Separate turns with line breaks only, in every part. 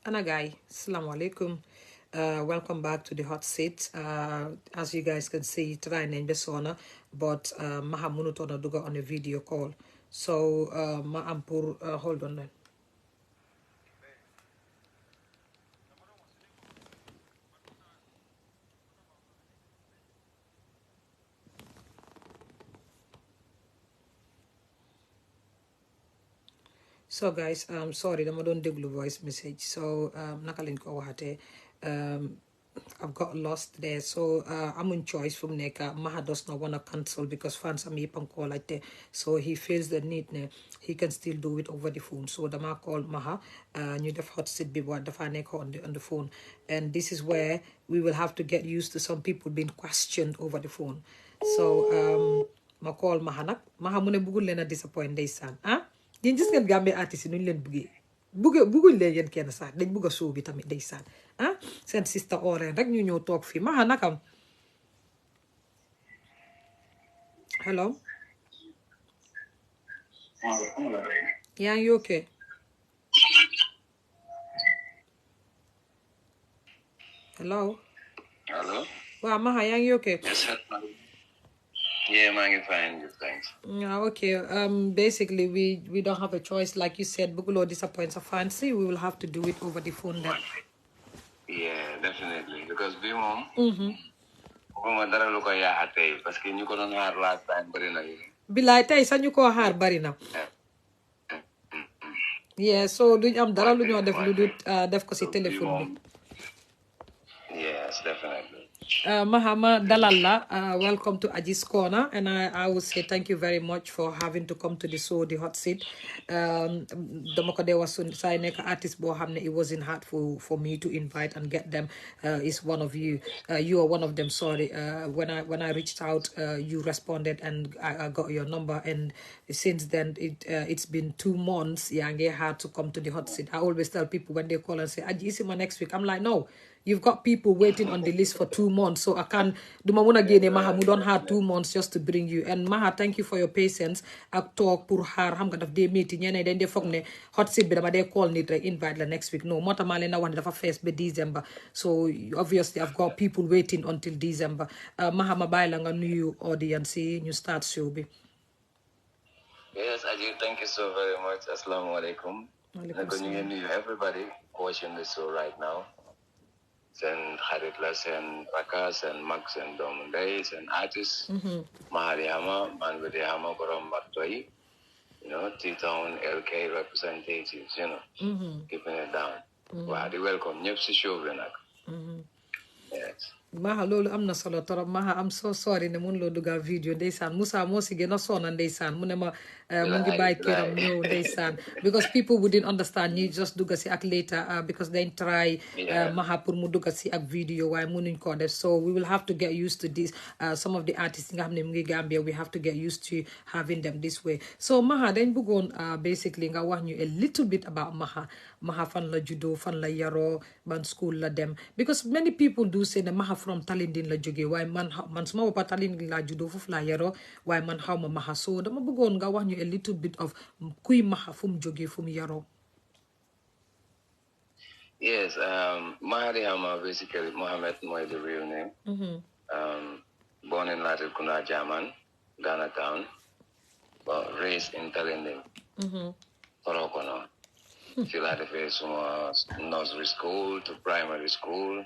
Anagai, assalamu alaikum. Welcome back to the hot seat. As you guys can see, try and besona, but Mahaa munut on duga on a video call. So ma ampur hold on then. So guys, sorry, dama don't déglu voice message. So naka lañ ko waxate. I've got lost there. So I'm in choice from Neka. Mahaa does not want to cancel because fans are me call like that. So he feels the need he can still do it over the phone. So dama call Mahaa ñu def hot seat bi what dafa nekk on the phone. And this is where we will have to get used to some people being questioned over the phone. So ma call Mahaa nak. Mahaa mu ne bugul leen a disappoint ndeysaan. Ah? Yéen gis ngeen Gambie artiste yi nu ñu leen bugguñ leen yéen kenn sax dañ bugg a sóo bi tamit ndeysaan ah seen sista Oren rek ñu ñëw toog fii Mahaa nakam hello yaa ngi okay hello waaw Mahaa yaa ngi okay
Yeah, man, fine. Good, thanks.
Yeah, okay. Basically, we don't have a choice. Like you said, Bugulo disappoints a fancy. We will have to do it over the phone then.
Yeah, definitely. Because we mom, dara lu ko yaate parce que ñu ko doon xaar last time bari na.
Bilay tay sa ñu ko xaar bari na. Yeah, so duñ am dara lu ñoo def lu def ko ci téléphone bi.
Yes, definitely.
Mahaa Dalala, welcome to Aji's Corner, and I would say thank you very much for having to come to the show, the hot seat. Domokode was signing artist Bohamne. It wasn't hard for me to invite and get them. Is one of you. You are one of them. Sorry. When I reached out, you responded, and I got your number. And since then, it's been 2 months. Yeah, and hard to come to the hot seat. I always tell people when they call and say, Aji, is it my next week? I'm like, no. You've got people waiting on the list for 2 months, so I can't do my again. Mahaa, we don't have 2 months just to bring you. And Mahaa, thank you for your patience. I talk pour her. I'm gonna have meeting. Then they fogne hot seat, but they call need to invite the next week. No, Mota Malena one the first be December. So obviously I've got people waiting until December. Mahaa, mabaylang a new audience, new start show be.
Yes, Ajay, thank you so very much. Assalamu alaikum. Everybody watching this show right now. And Haritlas and Rakas and Max and Domundays and artists. Mahaa Hamma, man with the Hamma Borom Batoi. You know, T-Town, LK representatives, you know, keeping it down. Wow, they welcome. Nyepsi show, yes.
Mahaa loolu am na solo torop Mahaa I'm so sorry ne mun loo dugal video ndeysaan Musa moo si gën a sonna ndeysaan mu ne ma mu ngi bàyyi këram ñëw ndeysaan because people wouldn't understand ñi just dugga si ak later because they try Mahaa pour mu dugga si ak video waaye munuñ ko def so we will have to get used to this some of the artists nga xam ne mu ngi Gambia we have to get used to having them this way so Mahaa dañ bëggoon basically nga wax ñu a little bit about Mahaa fan la juddoo fan la yaroo ban school la dem because many people do say ne Mahaa from Talinding la jóge waaye man suma boppa Talinding la juddoo foofu la yaroo waaye man xaw ma Mahaa so dama bëggoon nga wax ñu a little bit of kuy Mahaa fu mu jóge fu mu yaroo.
Yes, Mahaa Hamma basically Mohammed mooy the real name. Born in Latrikunda, German, Ghana town, but raised in Talinding. Torokono. Till I defaced from nursery school to primary school,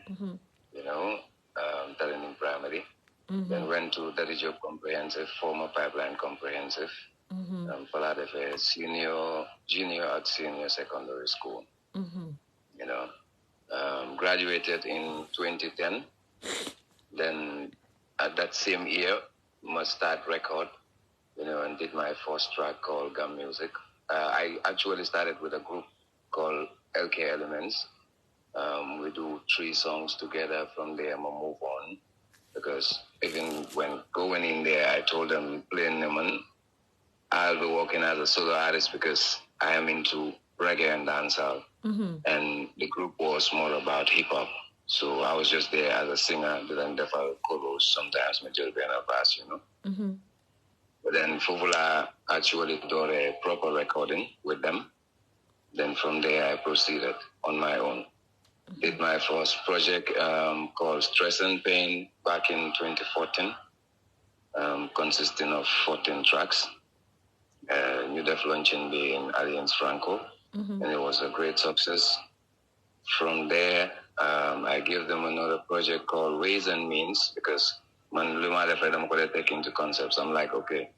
you know, Talinding primary. Then went to Daddy Job Comprehensive, former Pipeline Comprehensive, Philadelphia junior at senior secondary school. You know, graduated in 2010. Then at that same year, must start record, you know, and did my first track called Gum Music. I actually started with a group called LK Elements. We do 3 songs together. From there, I'm move on. Because even when going in there, I told them, playing them, I'll be working as a solo artist because I am into reggae and dancehall. And the group was more about hip-hop. So I was just there as a singer, then definitely chorus, sometimes majority and bass, you know. But then Fuvula actually did a proper recording with them. Then from there, I proceeded on my own. Did my first project called Stress and Pain back in 2014, consisting of 14 tracks. New Def launching being Alliance Franco, and it was a great success. From there, I gave them another project called Ways and Means, because when Luma take into concepts, I'm like, okay,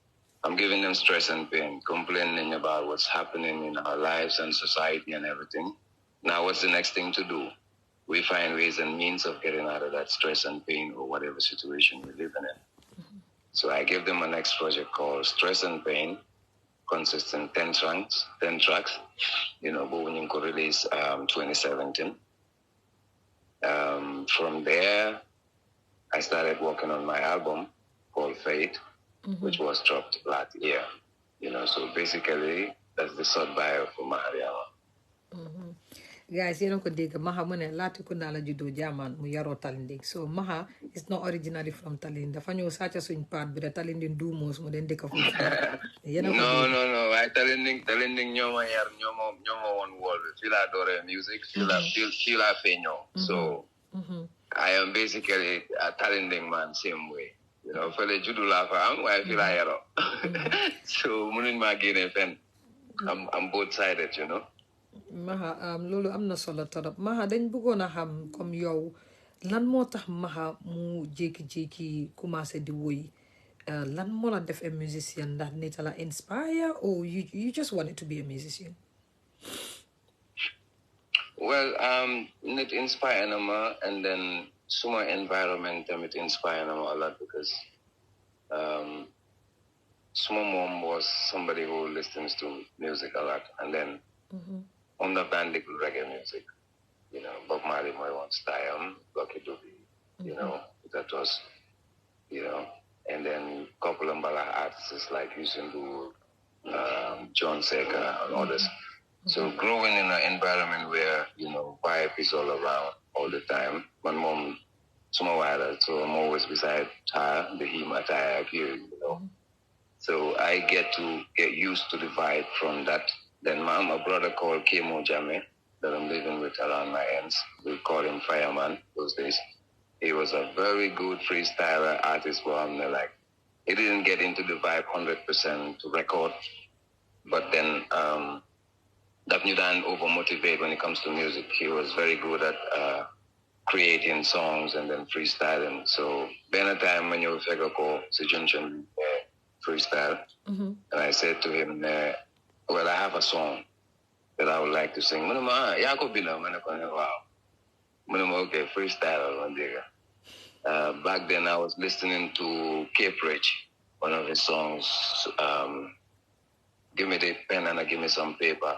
I'm giving them stress and pain, complaining about what's happening in our lives and society and everything. Now, what's the next thing to do? We find ways and means of getting out of that stress and pain or whatever situation we're living in. So I gave them a next project called Stress and Pain, consisting 10 tracks. You know, but when you could release 2017. From there, I started working on my album called Fate, which was dropped last year. You know, so basically, that's the short bio for Mahaa.
Guys, you know, Mahaa mo ne lati ko nala judo jaman mu yaro Talinding. So Mahaa is not originally from Talinding. Dafa ñëw sacha suñ part bi da Talinding dumos mu den deka fu.
No. I Talinding ñoma yar ñoma won wol fi la dore music, fi la feño. So I am basically a Talinding man same way. You know, fele judo la fa am way fi la yaro. So munin ma gene fen. I'm both sided, you know.
Mahaa loolu am na solo torop. Mahaa dañ bëggoon a xam comme yow lan moo tax Mahaa mu jékki-jékki commencé di woy lan moo la def a musician ndax nit la inspire or you just wanted to be a musician?
Well, it inspired me, and then suma environment it inspired me a lot because suma mom was somebody who listens to music a lot, and then on the band reggae music, you know, Bob Marley, my one style, Lucky Dube, you know, that was, you know, and then couple of artists like Usain Bolt, John Seca, and others. So growing in an environment where, you know, vibe is all around all the time. My mom, so I'm always beside her, the him attire here, you know. So I get used to the vibe from that. Then a brother called Kemo Jame that I'm living with around my ends. We call him Fireman those days. He was a very good freestyler artist, but I'm like, he didn't get into the vibe 100% to record. But then that new dan over-motivate when it comes to music. He was very good at creating songs and then freestyling. So then a time when you figure go suggestion freestyle, and I said to him, well, I have a song that I would like to sing. Wow. Okay, freestyle one day. Back then I was listening to Cape Rich, one of his songs, give me the pen and give me some paper.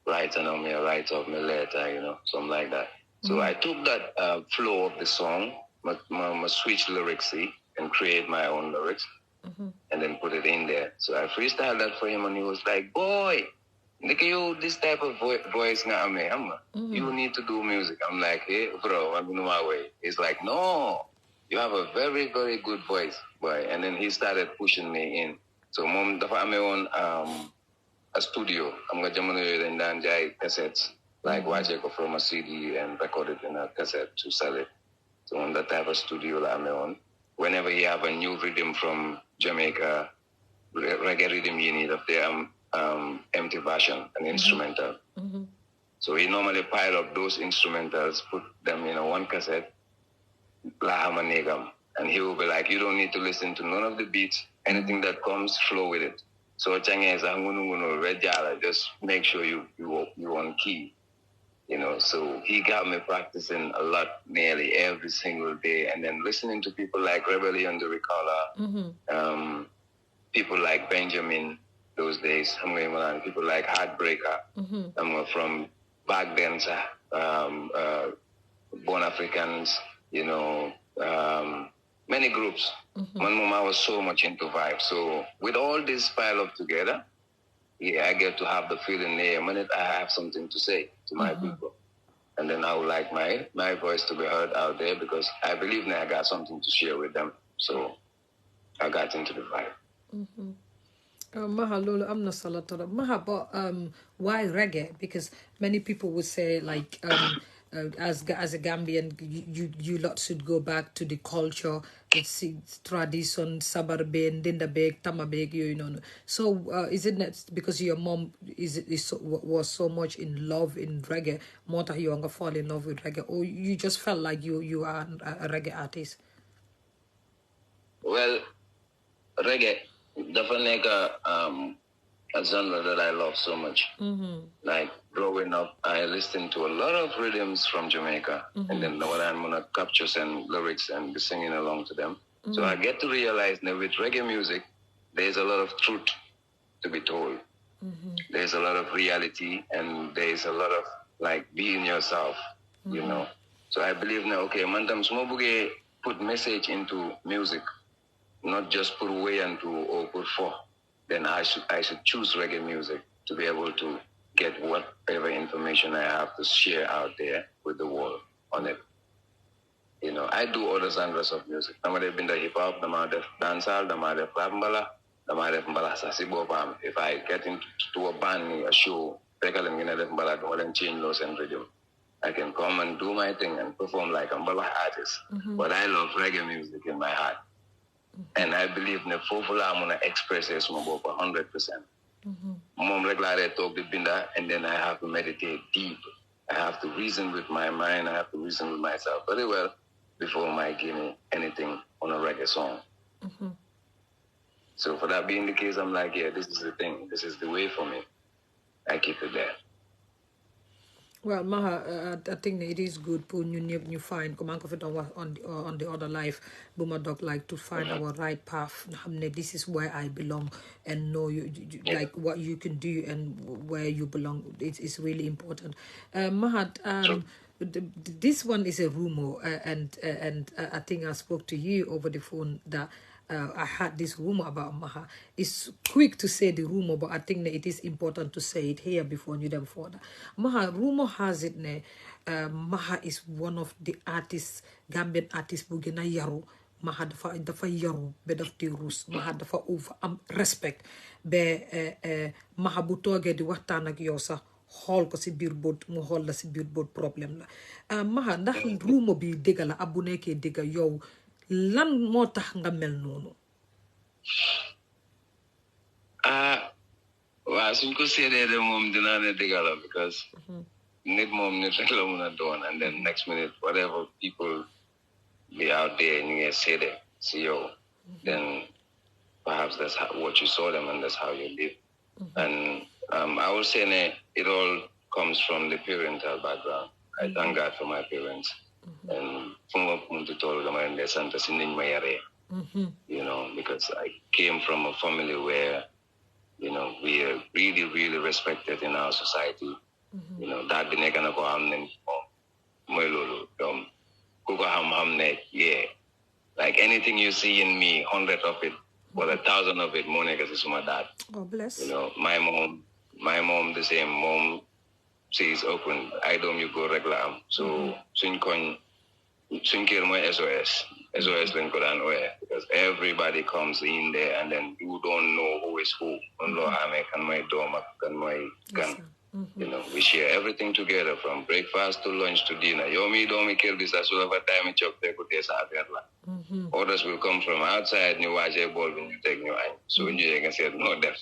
Write on me, write off me letter, you know, something like that. So I took that flow of the song, switch lyrics and create my own lyrics. And then put it in there. So I freestyled that for him, and he was like, boy, look at you, this type of voice, Hamma. You need to do music. I'm like, hey, bro, I'm in my way. He's like, no, you have a very, very good voice, boy. And then he started pushing me in. So mom, I'm on a studio. I'm going to jai cassettes, like watch it from a CD and record it in a cassette to sell it. So on that type of studio that I'm on, whenever you have a new rhythm from Jamaica, reggae rhythm, you need of their empty version, an instrumental. So he normally pile up those instrumentals, put them in one cassette, and he will be like, you don't need to listen to none of the beats, anything that comes, flow with it. So just make sure you on key. You know, so he got me practicing a lot, nearly every single day, and then listening to people like Rebellion the Ricola, people like Benjamin those days, people like Heartbreaker, from back then, Born Africans, you know, many groups. One moment I was so much into vibe. So with all this pile up together, I get to have the feeling there. I have something to say to my people. And then I would like my voice to be heard out there because I believe now I got something to share with them. So I got into the vibe.
Maha Lolo, I'm not Salatora. Maha, but why reggae? Because many people would say like as a Gambian, you lot should go back to the culture, it's tradition, Sabarbe, Dindabeg, Tamabeg, you know. So is it not because your mom was so much in love in reggae, more that you want fall in love with reggae, or you just felt like you are a reggae artist?
Well, reggae, definitely a genre that I love so much. Like growing up, I listened to a lot of rhythms from Jamaica, and then when I'm gonna capture some lyrics and be singing along to them. So I get to realize that with reggae music, there's a lot of truth to be told. There's a lot of reality, and there's a lot of like being yourself, you know. So I believe now, okay, mantam smobuge put message into music, not just put away and to or put for. Then I should choose reggae music to be able to get whatever information I have to share out there with the world on it. You know, I do other genres of music. Dama def binda hip hop, dama def dancehall, dama def rap mbala, dama def mbala sasi bopam. If I get into a band, a show, pekalam gina def mbala, dama dem change those and rhythm. I can come and do my thing and perform like a mbala artist. But I love reggae music in my heart. And I believe in the fofula I'm gonna express this 100%. Mom regularly talk the binda, and then I have to meditate deep. I have to reason with my mind. I have to reason with myself very well before I give me anything on a reggae song. So for that being the case, I'm like, yeah, this is the thing. This is the way for me. I keep it there.
Well, Maha, I think it is good for you find come on the other life. Buma dog like to find our right path. This is where I belong, and know you like what you can do and where you belong. It's really important. Maha, this one is a rumor, and I think I spoke to you over the phone that. I had this rumor about Maha. It's quick to say the rumor, but I think that it is important to say it here before you them further. Maha, rumor has it Maha is one of the artists, Gambian artists bu gëna yaru. Maha dafa yaru be daf di rus. Maha dafa over respect be Maha bu toogee di waxtaan ak yow sax xool ko si biir boot mu xool la si biir boot problème la Maha ndax rumor bi dëgga la ab bu nekkee dëgga yow lan moo tax nga mel noonu
waaw suñ ko seedee de moom dinaa ne dëgg la because nit moom nit rek la mun a doon and then next minute whatever people be out there ñu ngi seede si yow then perhaps that's what you saw them and that's how you live and I would say it all comes from the parental background. I thank God for my parents. And you know, because I came from a family where, you know, we are really, really respected in our society. You know, that the nekana ko hamne moy lolu kuko hamne yeah. Like anything you see in me, 100 of it, or 1,000 of it, more niggas is my dad.
Oh bless.
You know, my mom the same. Mom says open, I don't you go regular. So soon my SOS. SOS then go down where because everybody comes in there and then you don't know who is who. You know, we share everything together from breakfast to lunch to dinner. Yomi don't make this as well over time chop Others will come from outside and you watch a ball when you take your eye. So you can say no depth.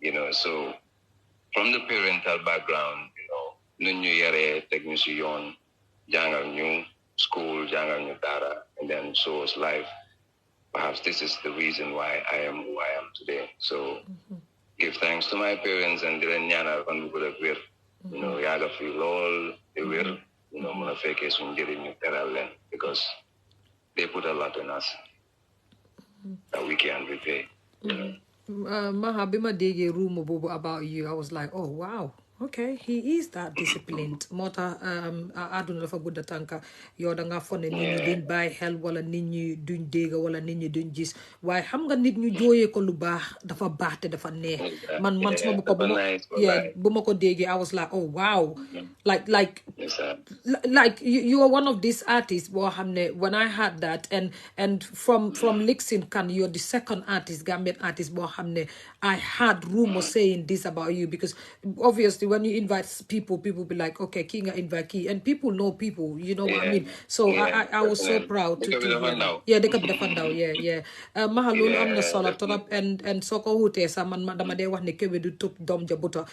You know, so from the parental background, you know, Nunyu Yare technician, Jangal New School, Jangal New Dara, and then so is life. Perhaps this is the reason why I am who I am today. So give thanks to my parents and the Nyana and you know, Yaga feel all they will, you know, Mona fake is when getting you because they put a lot in us that we can't repay. You know?
Maha, bima dege rumor bobo about you. I was like, oh wow, Okay, he is that disciplined. Mota aduna dafa gudda tanka yow da nga fone nit ñi duñ bàyyi xel wala nit ñi duñ dégg wala nit ñi duñ gis waaye xam nga nit ñu jooyee ko lu baax dafa baax te dafa neex man suma boppa bu ma ko déggee I was like, oh wow, like you are one of these artists boo xam ne when I heard that and from Lixin Kan you're the second artist Gambian artist boo xam ne I heard rumors saying this about you because obviously when you invite people be like, okay, King invite key, and people know people, you know what I mean. So I was so proud to hear that. Yeah, they could be the fan now. Yeah. Maha lolu am na solo torop and soko hute sa man dama de wax ne kebe du top dom jabuta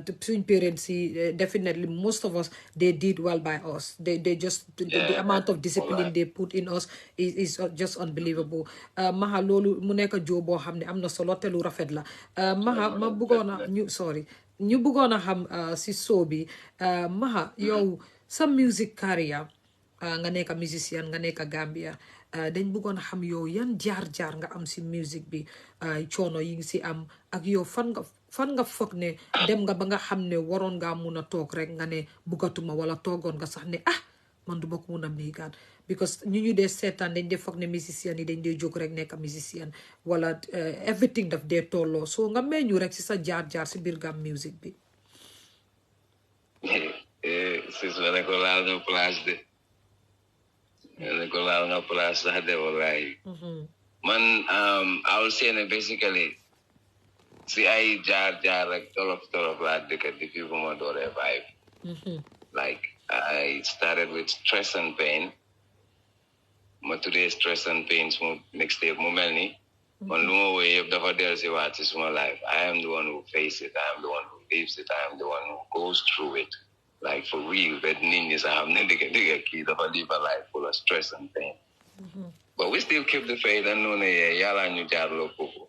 between parents definitely most of us they did well by us. They just the amount of discipline they put in us is just unbelievable. Maha lolu mu nekk jo bo xamne am na solo te lu rafet la. Maha ma bëggona ñu bëggoon a xam si show bi Maha yow sa music career nga nekk musicien nga nekk Gambia dañ bëggoon a xam yow yan jaar-jaar nga am si music bi coono yi ngi si am ak yow fan nga foog ne dem nga ba nga xam ne waroon ngaa mun a toog rek nga ne bëggatuma wala toogoon nga sax ne man duma ko mun a méegaan because ñu dee seetaan dañ dee foog ne musicien yi dañ dee jóg rek nekk musicien wala everything daf dee tolloo so nga meññu rek si sa jaar-jaar si biir Gam music bi
sis ma ne ko laal nga place de ne ko laal nga place sax de wallahi man I will say ne basically si ay jaar rek tolof laa dëkk depuis bu ma dooree vibe like I started with Stress and Pain. Ma today Stress and Pain mu next day mu mel ni man lu ma woy yëpp dafa dellu si waat si suma life. I am the one who faces it. I am the one who lives it. I am the one who goes through it. Like for real, but nit ñi sax xam ne dëgg kii dafa live a life full of stress and pain. But we still keep the faith and know ne yàlla ñu jaarloo foofu.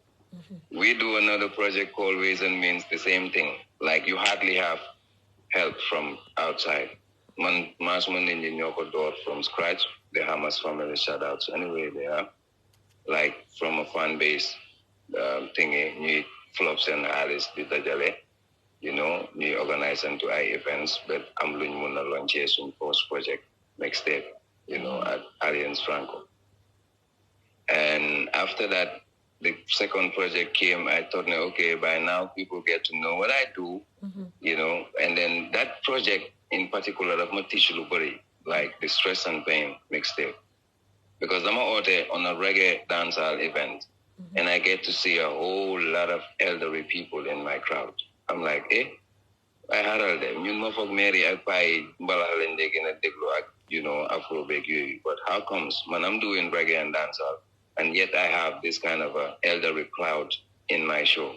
We do another project called Ways and Means, the same thing. Like you hardly have help from outside. Man, Masman Ninja Nyoko door from scratch. The Hamma's family shout outs. Anyway, they are like from a fan base thingy, new flops and Alice Bitajale, you know, new organize them to events, but I'm doing Muna launches in post project next step, you know, at Alliance Franco. And after that, the second project came, I thought, okay, by now people get to know what I do, you know, and then that project in particular of my teacher like the Stress and Pain mixtape. Because I'm on a reggae dancehall event and I get to see a whole lot of elderly people in my crowd. I'm like, I had all them. You know, for Mary, I buy you know, Afro big, but how comes when I'm doing reggae and dancehall and yet I have this kind of a elderly crowd in my show?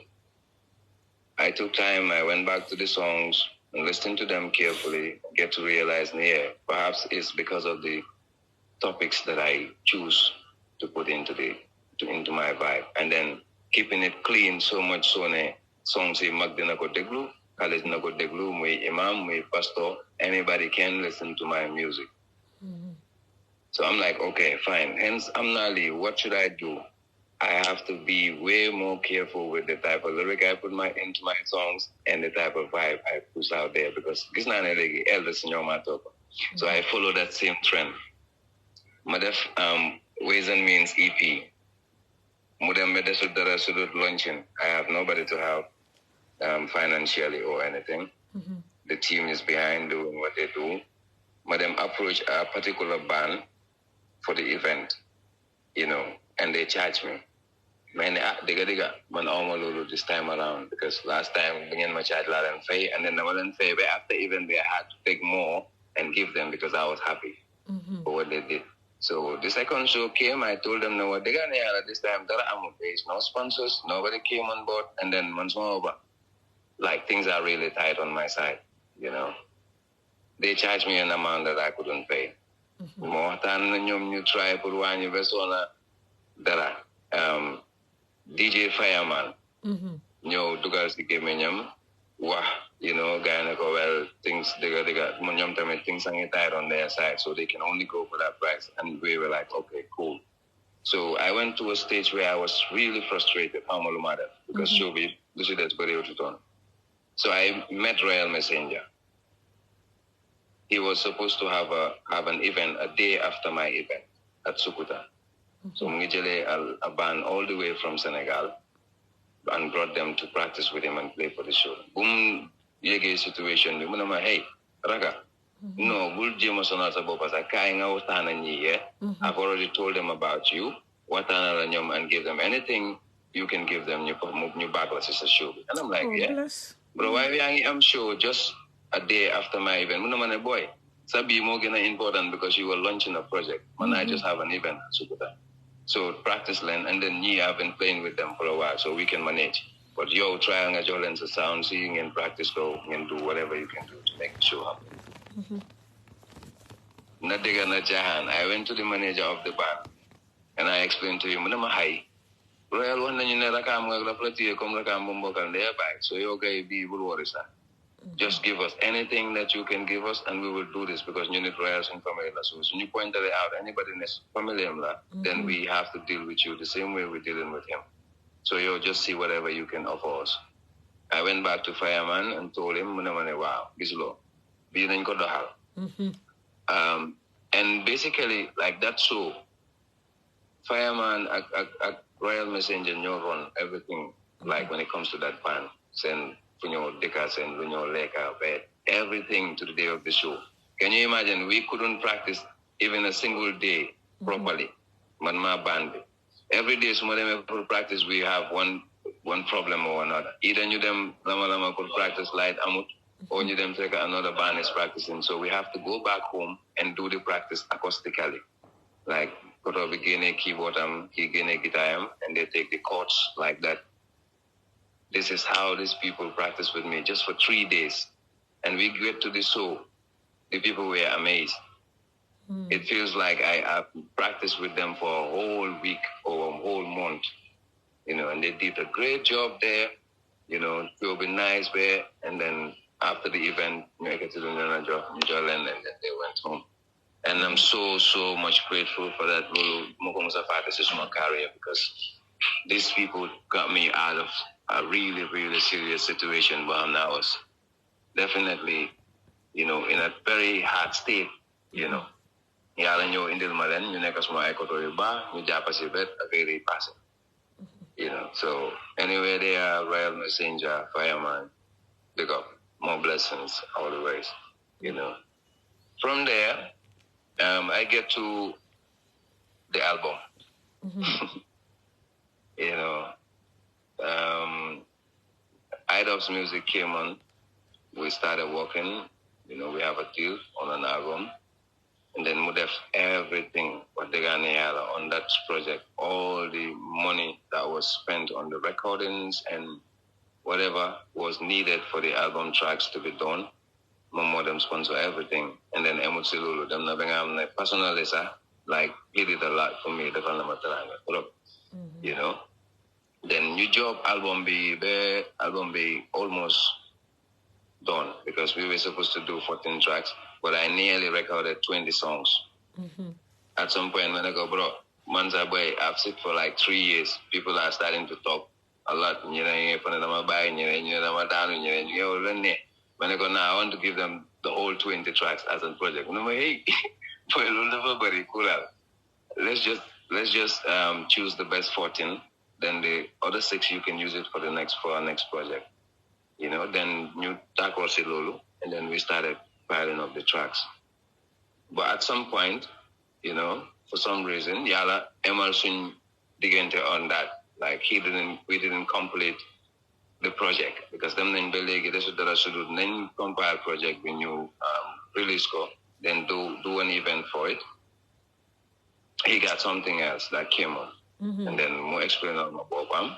I took time, I went back to the songs, and listen to them carefully, get to realize, perhaps it's because of the topics that I choose to put into my vibe, and then keeping it clean so much so ne songs say magdina ko deglu, college na ko deglu, muy imam, muy pastor, anybody can listen to my music. So I'm like, okay, fine. Hence, I'm Nali. What should I do? I have to be way more careful with the type of lyric I put into my songs and the type of vibe I push out there because this is not a eldest in your matter. So I follow that same trend. Madef Ways and Means EP. Mudem Medesudara launching. I have nobody to help financially or anything. The team is behind doing what they do. Madam approach a particular band for the event, you know, and they charge me. Man, diga, man, almost this time around because last time we my charge lot and pay, and then I wasn't pay. But after even they had to take more and give them because I was happy for what they did. So the second show came, I told them, no, what they got this time, there are no sponsors, nobody came on board, and then once more over, like things are really tight on my side, you know. They charged me an amount that I couldn't pay. More than you try put one you persona that DJ Fireman. You dugal si kemenyam. Wah, you know, guy go well things they got munyam tame things are tight on their side, so they can only go for that price. And we were like, okay, cool. So I went to a stage where I was really frustrated, because show me this is that's very to So I met Royal Messenger. He was supposed to have an event a day after my event at Sukuta. So Mungijele a band all the way from Senegal and brought them to practice with him and play for the show. Boom, yege situation. Munama, hey, Raga. No, bul jema sonal sa bopa sa kaya nga utana niye. I've already told them about you. Watana la nyom and give them anything you can give them. You backlash is a show. And I'm like, yeah. Bless. Bro, why I'm sure just a day after my event. Munama boy. Sabi mo gina important because you were launching a project. Man, I just have an event. So practice land, and then I've been playing with them for a while, so we can manage. But yo, try and adjust the sound, sing and practice, go and do whatever you can do to make it show up. I went to the manager of the band, and I explained to him, "Hi, Royal one, you know, so you okay, be worried, sir. Just give us anything that you can give us, and we will do this because you need royals in family. So when you pointed it out, anybody in this family, then we have to deal with you the same way we're dealing with him. So you just see whatever you can offer us." I went back to Fireman and told him, wow, this low. And basically, like that show, Fireman, a Royal Messenger, run everything, like when it comes to that band, send Dekas and Leka, everything to the day of the show. Can you imagine? We couldn't practice even a single day properly. My band. Every day, some of them for practice, we have one problem or another. Either you them lama could practice light amut, or you them take another band is practicing. So we have to go back home and do the practice acoustically. Like Koto begin keyboard he gain a guitar and they take the chords like that. This is how these people practice with me just for 3 days. And we get to the show. The people were amazed. It feels like I practiced with them for a whole week or a whole month. And they did a great job there. It will be nice there. And then after the event, I get to the and then they went home. And I'm so much grateful for that. This is my career because these people got me out of a really, really serious situation where I was definitely, in a very hard state, Yala nyo indil malen, you nekas mo ay kotoiba, you japasi bet, a very passing. So anyway, they are Royal Messenger, Fireman, big up, more blessings all the ways, From there, I get to the album. IDOP's music came on. We started working. We have a deal on an album. And then we have everything what they got on that project. All the money that was spent on the recordings and whatever was needed for the album tracks to be done. Momo them sponsor everything. And then Emutsi Lulu, them personally, like he did a lot for me, Then new job album be almost done because we were supposed to do 14 tracks, but I nearly recorded 20 songs. At some point when I go, bro, Manza boy, I've sit for like 3 years. People are starting to talk a lot. When I go now, I want to give them the whole 20 tracks as a project. Hey, let's just choose the best 14. Then the other 6 you can use it for our next project. Then you tackle Silulu, and then we started piling up the tracks. But at some point, for some reason, Yala Emerson Digente on that. Like we didn't complete the project because them then belege this is the should then compile project when you release go, then do an event for it. He got something else that came on. And then more explain on my program,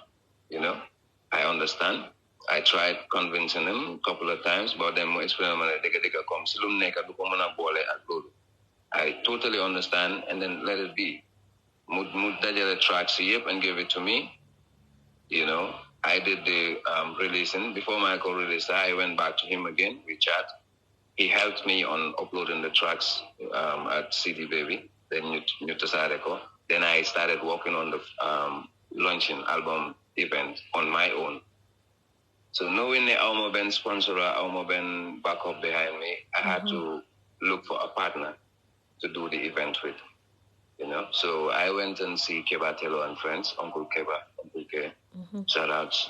I understand. I tried convincing him a couple of times, but then more explain on I totally understand, and then let it be. The tracks and give it to me. I did the releasing. Before Michael released, I went back to him again. We chat. He helped me on uploading the tracks at CD Baby. Then Then I started working on the launching album event on my own. So knowing the Alma Ben sponsor, Alma Ben backup behind me, I had to look for a partner to do the event with. So I went and see Keba Telo and friends, Uncle Keba, Uncle K. Shout outs.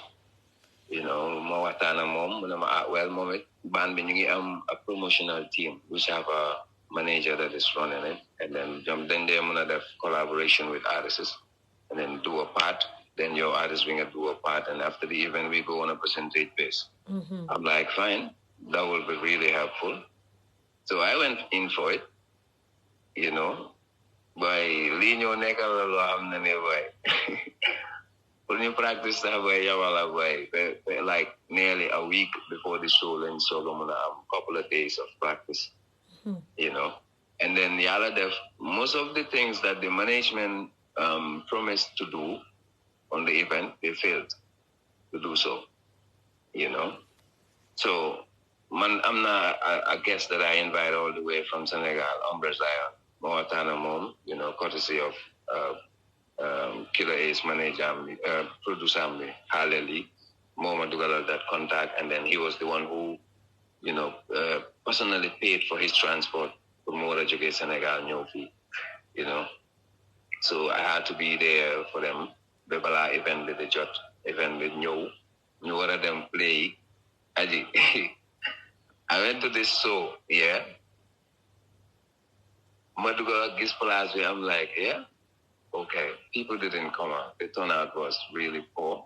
Mawatana mom, well, mom, band a promotional team, which have a manager that is running it, and then they're gonna have collaboration with artists, and then do a part. Then your artist will do a part, and after the event, we go on a percentage base. I'm like, fine, that will be really helpful. So I went in for it, by Lino Nekala, when you practice that way, like nearly a week before the show, and so a couple of days of practice, And then the other, most of the things that the management promised to do on the event, they failed to do so, So, I'm not a guest that I invite all the way from Senegal, Umbre Zion, Moatana Mom, courtesy of Killer Ace manager, producer, Haleli, Moma Dugalal that contact, and then he was the one who, personally paid for his transport for Mora Joge Senegal, Nyofi, So I had to be there for them. Bebala event with the judge, event with New one of them play. I went to this show, yeah. Maduga Gispalazi, I'm like, yeah. Okay, people didn't come out. The turnout was really poor.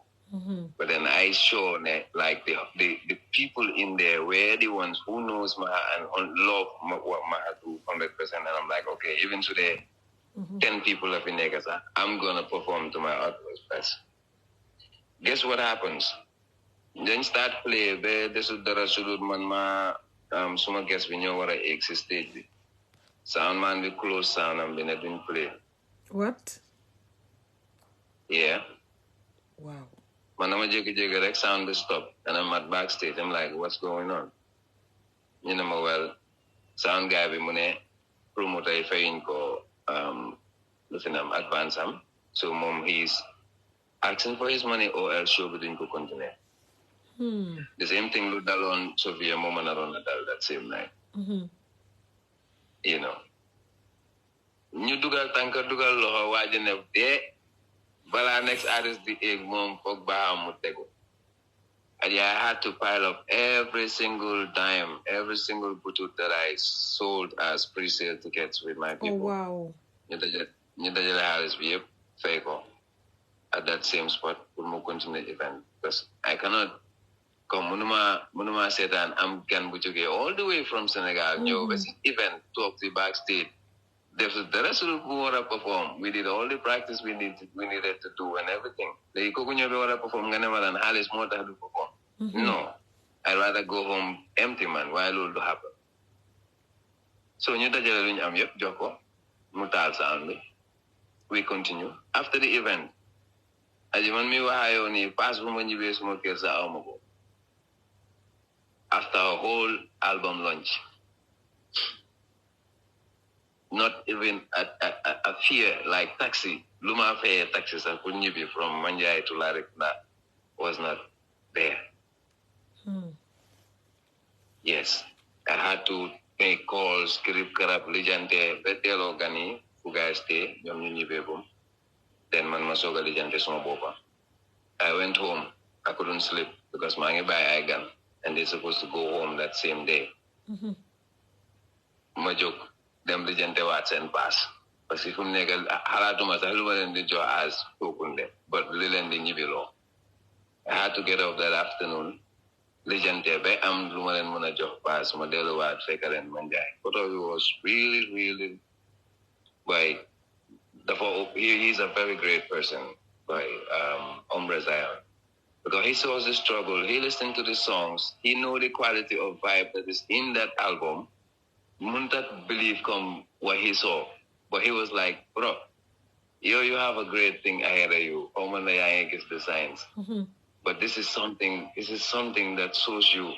But then I saw that, like, the people in there were the ones who knows Mahaa and love what Mahaa do 100%. And I'm like, okay, even today, 10 people have been there, I'm going to perform to my utmost best. Guess what happens? Then start play. This is the Rasulud man suma guess we know what I exist stage. Sound man we close sound and we didn't play.
What?
Yeah.
Wow.
Man, I'm a sound will stop. And I'm at backstage. I'm like, what's going on? Well, sound guy, we money promoter if I go, listen, I'm advance him. So, mom, he's asking for his money or else show within go continue. The same thing with Dalon, Sophia, mom, and around that same night. New Dugal Tanker Dugal Loha Wajan of there. But our next artist, the egg mom, Pogba Mutego. And yeah, I had to pile up every single dime, every single butut that I sold as pre-sale tickets with my people.
Oh, wow.
At that same spot, we will continue the event. Because I cannot come, Munuma said, and I'm going to all the way from Senegal, event, talk to the backstage. The rest of the people to perform. We did all the practice we needed to do and everything. The Kokunyo to perform, and Alice more to perform. No, I'd rather go home empty, man. Why will it happen? So, Joko, Mutal Sound. We continue. After the event, as you want me to hire on a pass woman, you will smoke as a after a whole album launch. Not even a fear like taxi. Luma fare taxis and couldn't be from Manjai to Larikna was not there. Yes. I had to make calls, script karab lijante, betelo gani, fugai stay, yom bebum. Then man masoga lijante boba. I went home. I couldn't sleep because mangi by Igan and they're supposed to go home that same day. Majuk. Them lijante watch and pass. But if you nigga halatuma saluman the jaw as tokunde, but lilending below. I had to get up that afternoon. Lijante be am luman muna jaw pass modelo wat faker and manjai. But it was really by he's a very great person by Umbre Zion. Because he saw the struggle, he listened to the songs, he know the quality of vibe that is in that album. Muntat believe come what he saw. But he was like, bro, you have a great thing ahead of you. Oman is the signs. But this is something that shows you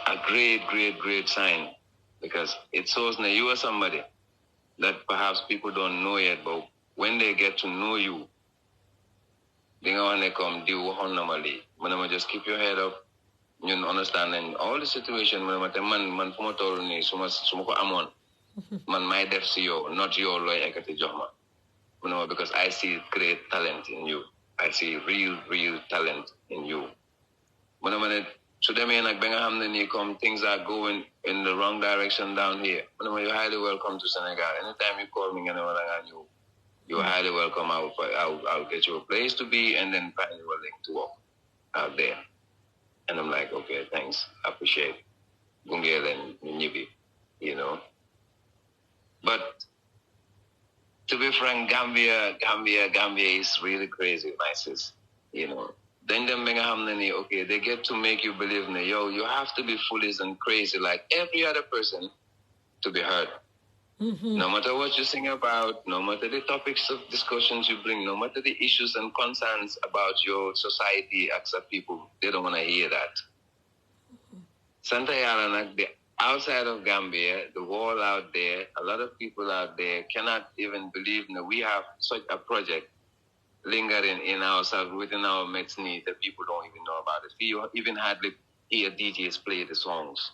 a great sign. Because it shows that you are somebody that perhaps people don't know yet, but when they get to know you, di nga wax ne comme diw waxoon na ma lii mu ne ma just keep your head up ñun understand nañ all the situation mu ne ma te man fu ma toll nii su ma ko amoon man may def si yow not yow looy ekkati jox ma mu ne ma because I see great talent in you I see real talent in you mu ne ma ne su demee nag ba nga xam ne nii comme things are going in the wrong direction down here mu ne ma you're highly welcome to Senegal anytime you call me nga ne ma da ngaa ñëw you're highly welcome. I'll get you a place to be and then find you a link to walk out there. And I'm like, okay, thanks. I appreciate Gungel and Nyibi, you know. But to be frank, Gambia is really crazy, my sis, you know. Then okay, they get to make you believe, yo, you have to be foolish and crazy like every other person to be heard. No matter what you sing about, no matter the topics of discussions you bring, no matter the issues and concerns about your society, accept people, they don't want to hear that. Santa Yaranak, the outside of Gambia, the world out there, a lot of people out there cannot even believe that we have such a project lingering in ourselves, within our Metni, that people don't even know about it. We even hardly hear DJs play the songs.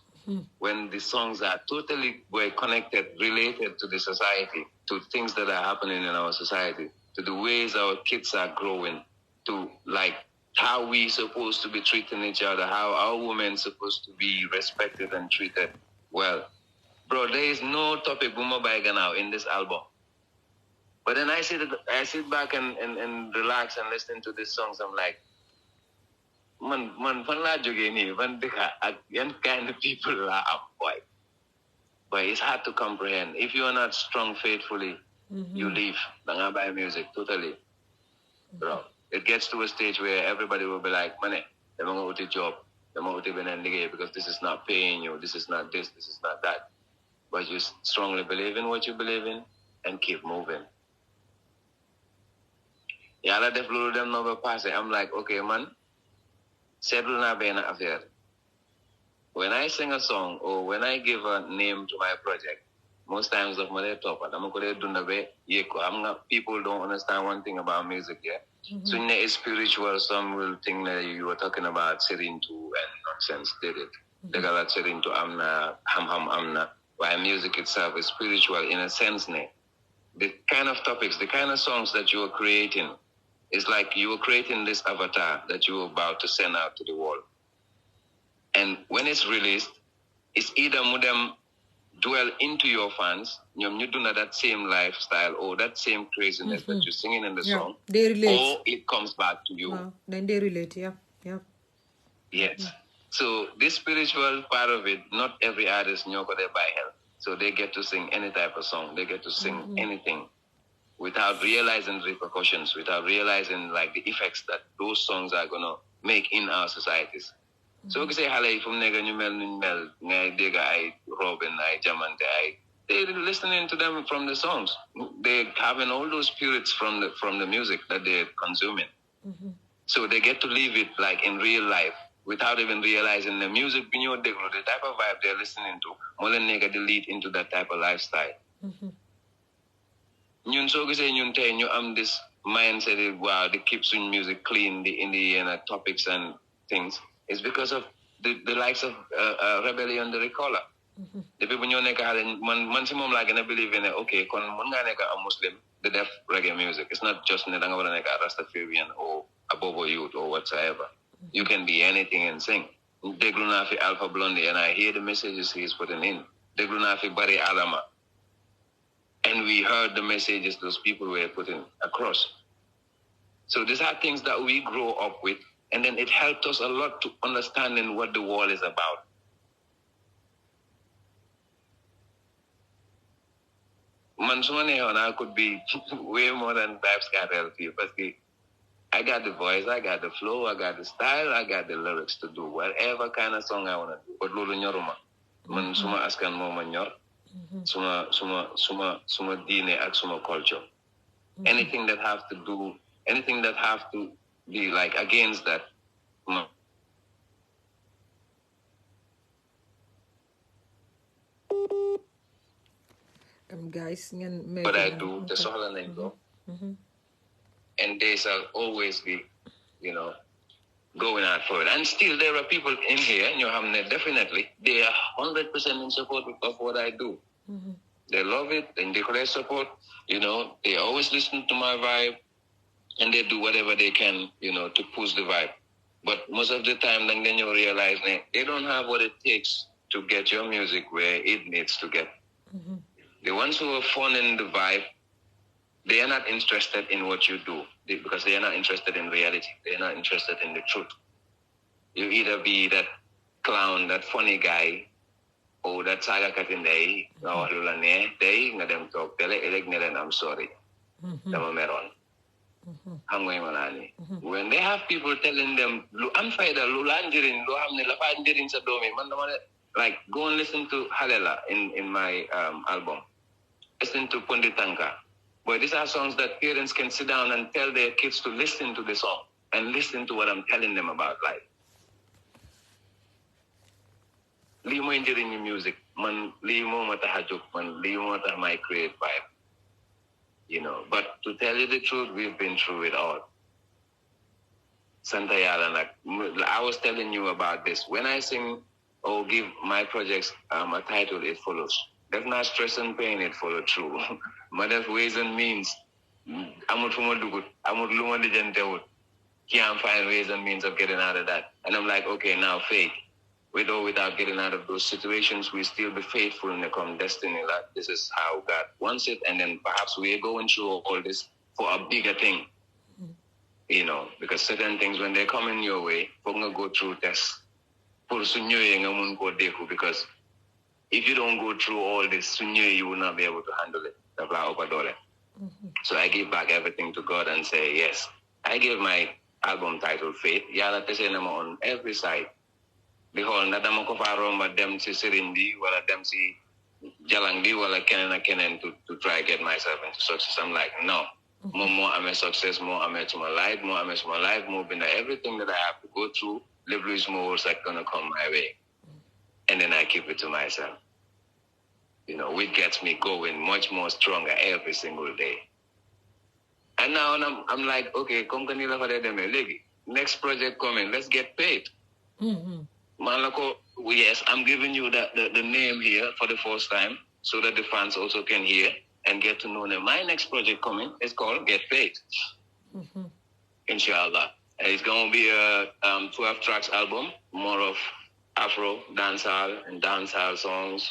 When the songs are totally connected, related to the society, to things that are happening in our society, to the ways our kids are growing, to like how we supposed to be treating each other, how our women supposed to be respected and treated well. Bro, there is no topic now in this album. But then I sit back and relax and listen to these songs. I'm like, man, fan laa jógee nii fan dëkka ak yan kind of people laa am boy. But it's hard to comprehend. If you are not strong faithfully, you leave. Danga buy music totally, bro. It gets to a stage where everybody will be like, "Mane, dama nga uti job, dama uti benen liggéey because this is not paying you. This is not this. This is not that." But you strongly believe in what you believe in and keep moving. Yàlla def loolu dem na ba passé. I'm like, okay, man. Settle na bena affair. When I sing a song or when I give a name to my project, most times of my top, people don't understand one thing about music, yeah. So in the spiritual, some will think that you were talking about Serintu and nonsense, did it? They got Serintu amna, amna. While music itself is spiritual in a sense, the kind of topics, the kind of songs that you are creating, it's like you were creating this avatar that you were about to send out to the world. And when it's released, it's either them dwell into your fans, you do not that same lifestyle or that same craziness that you're singing in the song,
they relate.
Or it comes back to you.
Then they relate, yeah.
Yes. So this spiritual part of it, not every artist know they by hell. So they get to sing any type of song. They get to sing anything, without realizing the repercussions, without realizing like the effects that those songs are gonna make in our societies. So we say halay from nega ñu mel ñu mel ngay dégg ay Robin ay Jamante ay they're listening to them from the songs. They're having all those spirits from the music that they're consuming. So they get to live it like in real life without even realizing the music the type of vibe they're listening to more than nega they lead into that type of lifestyle. Ñun soo gisee ñun tey ñu am this mindset of wow, they keep swing music clean, the topics and things. It's because of the likes of Rebellion the Recaller. The people ñoo nekk xale man si moom laa gën a believe in okay kon mën ngaa nekk a Muslim the def reggae music. It's not just ne da nga war a nekk a Rastafarian or a Bobo youth or whatsoever. You can be anything and sing. Déglu naa fi Alpha Blondy and I hear the messages he's putting in. Déglu naa fi Barry Adama. And we heard the messages those people were putting across. So these are things that we grow up with, and then it helped us a lot to understanding what the world is about. I could be way more than Babs Cartel because I got the voice, I got the flow, I got the style, I got the lyrics to do whatever kind of song I want to do. But lolo ñoruma. Man suma askan moma ñor. Suma dine ak suma culture. Anything that have to be like against that.
Guys,
but I do the soxla nañ ko. And they shall always be going out for it. And still, there are people in here, definitely, they are 100% in support of what I do. They love it, and they declare support. They always listen to my vibe, and they do whatever they can, to push the vibe. But most of the time, then you realize they don't have what it takes to get your music where it needs to get. The ones who are fawning the vibe, they are not interested in what you do because they are not interested in reality. They are not interested in the truth. You either be that clown, that funny guy, or that saga katinde, or lulane, they nga dem talk, tele elek nelen, I'm sorry. Dama meron. When they have people telling them, I'm fine, lulanjirin, lu hamne la fanjirin sa domi, like go and listen to Halela in my album. Listen to Punditanka. But these are songs that parents can sit down and tell their kids to listen to the song and listen to what I'm telling them about life. Li mo engineering music, man li mo matahajuk, man li mo mata my create vibe. But to tell you the truth, we've been through it all. Santa Yala, I was telling you about this. When I sing or give my projects a title, it follows. There's not stress and pain, it follows through. Mother's ways and means. I'm can't find ways and means of getting out of that. And I'm like, okay, now faith. With or without getting out of those situations, we still be faithful in the come destiny. Like this is how God wants it. And then perhaps we're going through all this for a bigger thing. Because certain things, when they come in your way, we're going to go through tests. Because if you don't go through all this, you will not be able to handle it. So I give back everything to God and say, yes. I give my album title, Faith. Yala tese nama on every side. Behold, nadama ko faroma dem si Sirindi, wala dem si Jalangdi, wala kenen to try get myself into success. I'm like, no. More I'm a success, more I'm a to my life, more been everything that I have to go through, live is more like gonna come my way. And then I keep it to myself. Which gets me going much more stronger every single day. And now I'm like, okay, come next project coming, let's get paid. Malako, yes, I'm giving you the name here for the first time so that the fans also can hear and get to know them. My next project coming is called Get Paid. Inshallah. It's going to be a 12 tracks album, more of Afro, dancehall songs,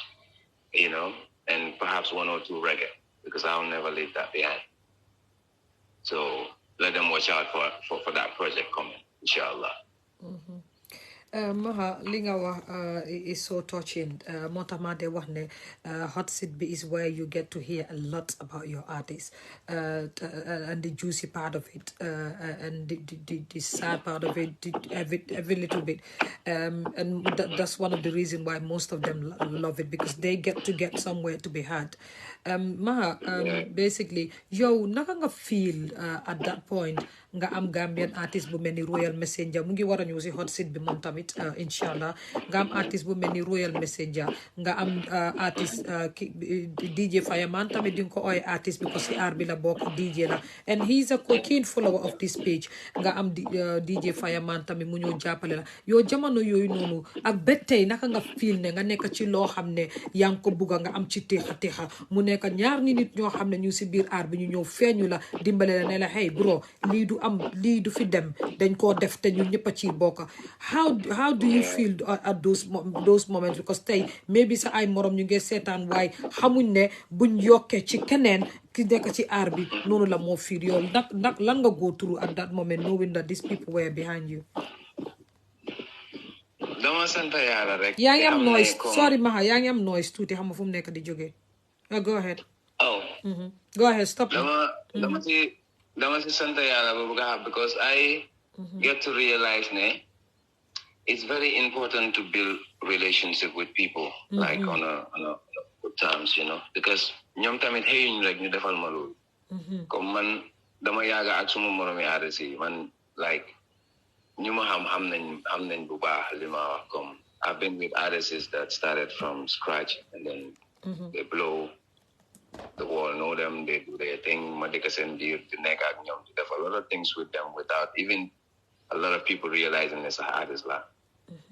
and perhaps one or two reggae, because I'll never leave that behind. So let them watch out for that project coming, inshallah.
Maha, li nga wax is so touching. Moo tax ma de wax ne hot seat bi is where you get to hear a lot about your artist and the juicy part of it and the sad part of it, every little bit. And that's one of the reasons why most of them love it, because they get somewhere to be heard. Maha, basically, yow naka nga feel at that point nga am Gambian artist bu mel ni Royal Messenger mu ngi war a ñëw si hot seat bi moom tamit inshallah, nga am artist bu mel ni Royal Messenger, nga am artist DJ Fireman tamit di nga ko ooy artist because si aar bi la bokk DJ la, and he's a keen follower of this page. Nga am DJ Fireman tamit mu ñëw jàppale la. Yow jamono yooyu noonu ak ba tey naka nga feel ne nga nekk ci loo xam ne yaa ngi ko bugga nga am ci teexa mu nekk ñaar nit ñoo xam ne ñu si biir aar bi ñu ñëw feeñu la dimbale la ne la hey bro lii du fi dem dañ koo def te ñu ñëpp a ci bokk. How do you feel at those moments, because tey maybe sa ay morom ñu ngi seetaan waaye xamuñ ne buñ yokkee ci keneen ki nekk ci aar bi noonu la moo feel. Yow nag lan nga go through at that moment knowing that these people were behind you?
Dama sant yàlla rek.
yaa ngi am noise, sorry Maha, yaa ngi am noise tuuti xam nga fu mu nekk di jógee. Go ahead. Go ahead, stop.
Dama si sant yàlla bu baax, because I get to realize it's very important to build relationship with people, like on a good terms, because ñoom tamit xëyuñ rek ñu defal ma loolu. Comme man dama yaaga ak suma moromi artist yi, man like ñu ma xam nañ bu baax li ma wax. Comme I've been with artists that started from scratch and then they blow. The world know them, they do their thing. Ma dëkk seen biir di nekk ak ñoom, di def a lot of things with them without even a lot of people realizing this artist la,